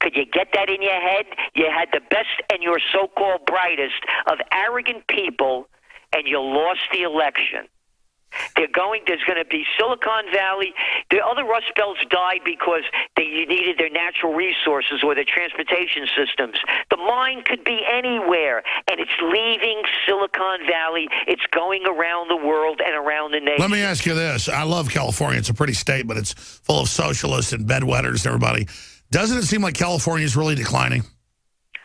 Could you get that in your head? You had the best and your so-called brightest of arrogant people, and you lost the election. There's going to be Silicon Valley. The other Rust Belts died because they needed their natural resources or their transportation systems. The mine could be anywhere, and it's leaving Silicon Valley. It's going around the world and around the nation. Let me ask you this. I love California. It's a pretty state, but it's full of socialists and bedwetters and everybody. Doesn't it seem like California is really declining?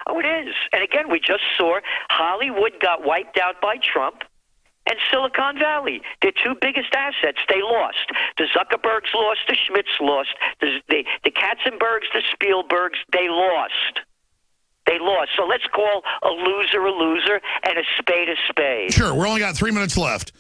Oh, it is. And again, we just saw Hollywood got wiped out by Trump. And Silicon Valley, their two biggest assets, they lost. The Zuckerbergs lost, the Schmidts lost, the Katzenbergs, the Spielbergs, they lost. They lost. So let's call a loser and a spade. Sure, we're only got 3 minutes left.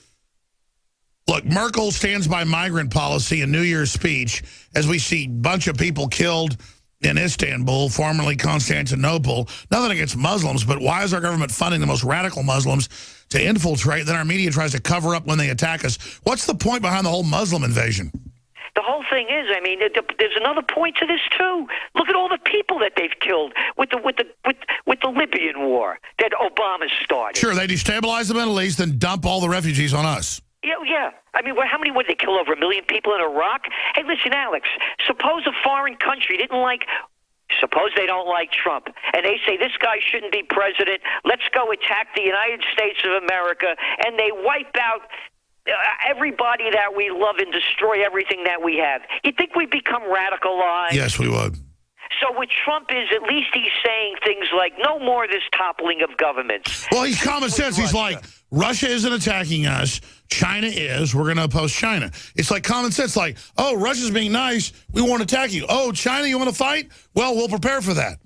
Look, Merkel stands by migrant policy in New Year's speech as we see a bunch of people killed in Istanbul, formerly Constantinople. Nothing against Muslims, but why is our government funding the most radical Muslims to infiltrate? Then our media tries to cover up when they attack us. What's the point behind the whole Muslim invasion? The whole thing is, I mean, there's another point to this too. Look at all the people that they've killed with the Libyan war that Obama started. Sure, they destabilize the Middle East and dump all the refugees on us. Yeah. I mean, how many would they kill? Over 1 million people in Iraq? Hey, listen, Alex, suppose a foreign country suppose they don't like Trump, and they say this guy shouldn't be president, let's go attack the United States of America, and they wipe out everybody that we love and destroy everything that we have. You think we become radicalized? Yes, we would. So what Trump is, at least he's saying things like, no more of this toppling of governments. Well, he's common sense. He's like, Russia isn't attacking us. China is. We're going to oppose China. It's like common sense. Like, oh, Russia's being nice. We won't attack you. Oh, China, you want to fight? Well, we'll prepare for that.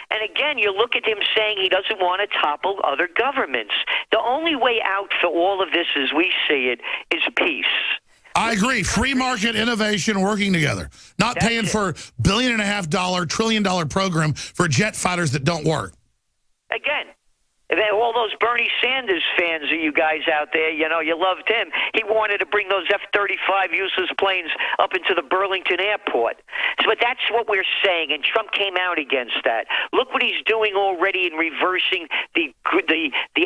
And again, you look at him saying he doesn't want to topple other governments. The only way out for all of this, as we see it, is peace. I agree. Free market innovation working together. Not paying for $1.5 billion, trillion-dollar program for jet fighters that don't work. Again, all those Bernie Sanders fans of you guys out there, you know, you loved him. He wanted to bring those F-35 useless planes up into the Burlington airport. But that's what we're saying, and Trump came out against that. Look what he's doing already in reversing the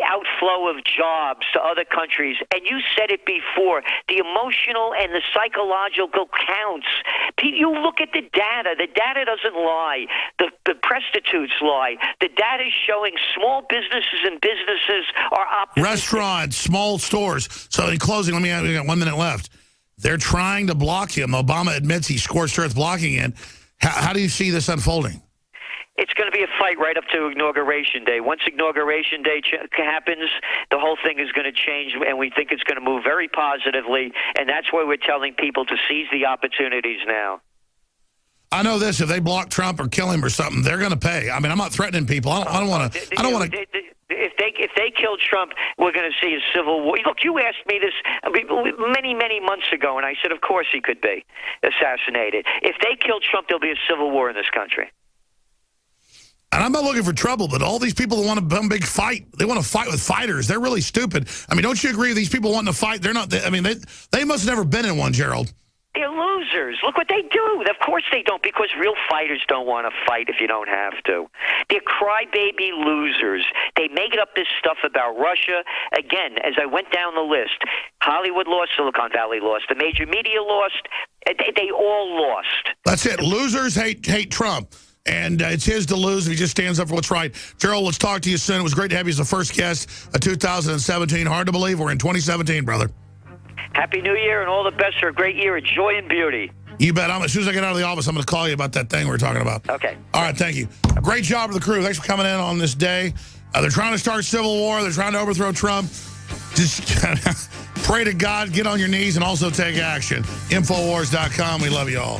outflow of jobs to other countries. And you said it before, the emotional and the psychological counts. You look at the data. The data doesn't lie. The prostitutes lie. The data is showing small businesses and businesses are optimistic. Restaurants, small stores. So in closing, we got 1 minute left. They're trying to block him. Obama admits he scorched earth blocking it. How do you see this unfolding? It's going to be a fight right up to Inauguration Day. Once Inauguration Day happens, the whole thing is going to change, and we think it's going to move very positively, and that's why we're telling people to seize the opportunities now. I know this: if they block Trump or kill him or something, they're going to pay. I mean, I'm not threatening people. I don't want to. If they kill Trump, we're going to see a civil war. Look, you asked me this many months ago, and I said, of course he could be assassinated. If they kill Trump, there'll be a civil war in this country. And I'm not looking for trouble, but all these people that want to bum big fight, they want to fight with fighters. They're really stupid. I mean, don't you agree these people wanting to fight? They're not, I mean, they must have never been in one, Gerald. They're losers. Look what they do. Of course they don't, because real fighters don't want to fight if you don't have to. They're crybaby losers. They make up this stuff about Russia. Again, as I went down the list, Hollywood lost, Silicon Valley lost, the major media lost. They all lost. That's it. Losers hate Trump. And it's his to lose if he just stands up for what's right. Gerald, let's talk to you soon. It was great to have you as the first guest of 2017. Hard to believe we're in 2017, brother. Happy New Year and all the best for a great year of joy and beauty. You bet. As soon as I get out of the office, I'm going to call you about that thing we were talking about. Okay. All right, thank you. Great job to the crew. Thanks for coming in on this day. They're trying to start civil war. They're trying to overthrow Trump. Just pray to God, get on your knees, and also take action. Infowars.com. We love you all.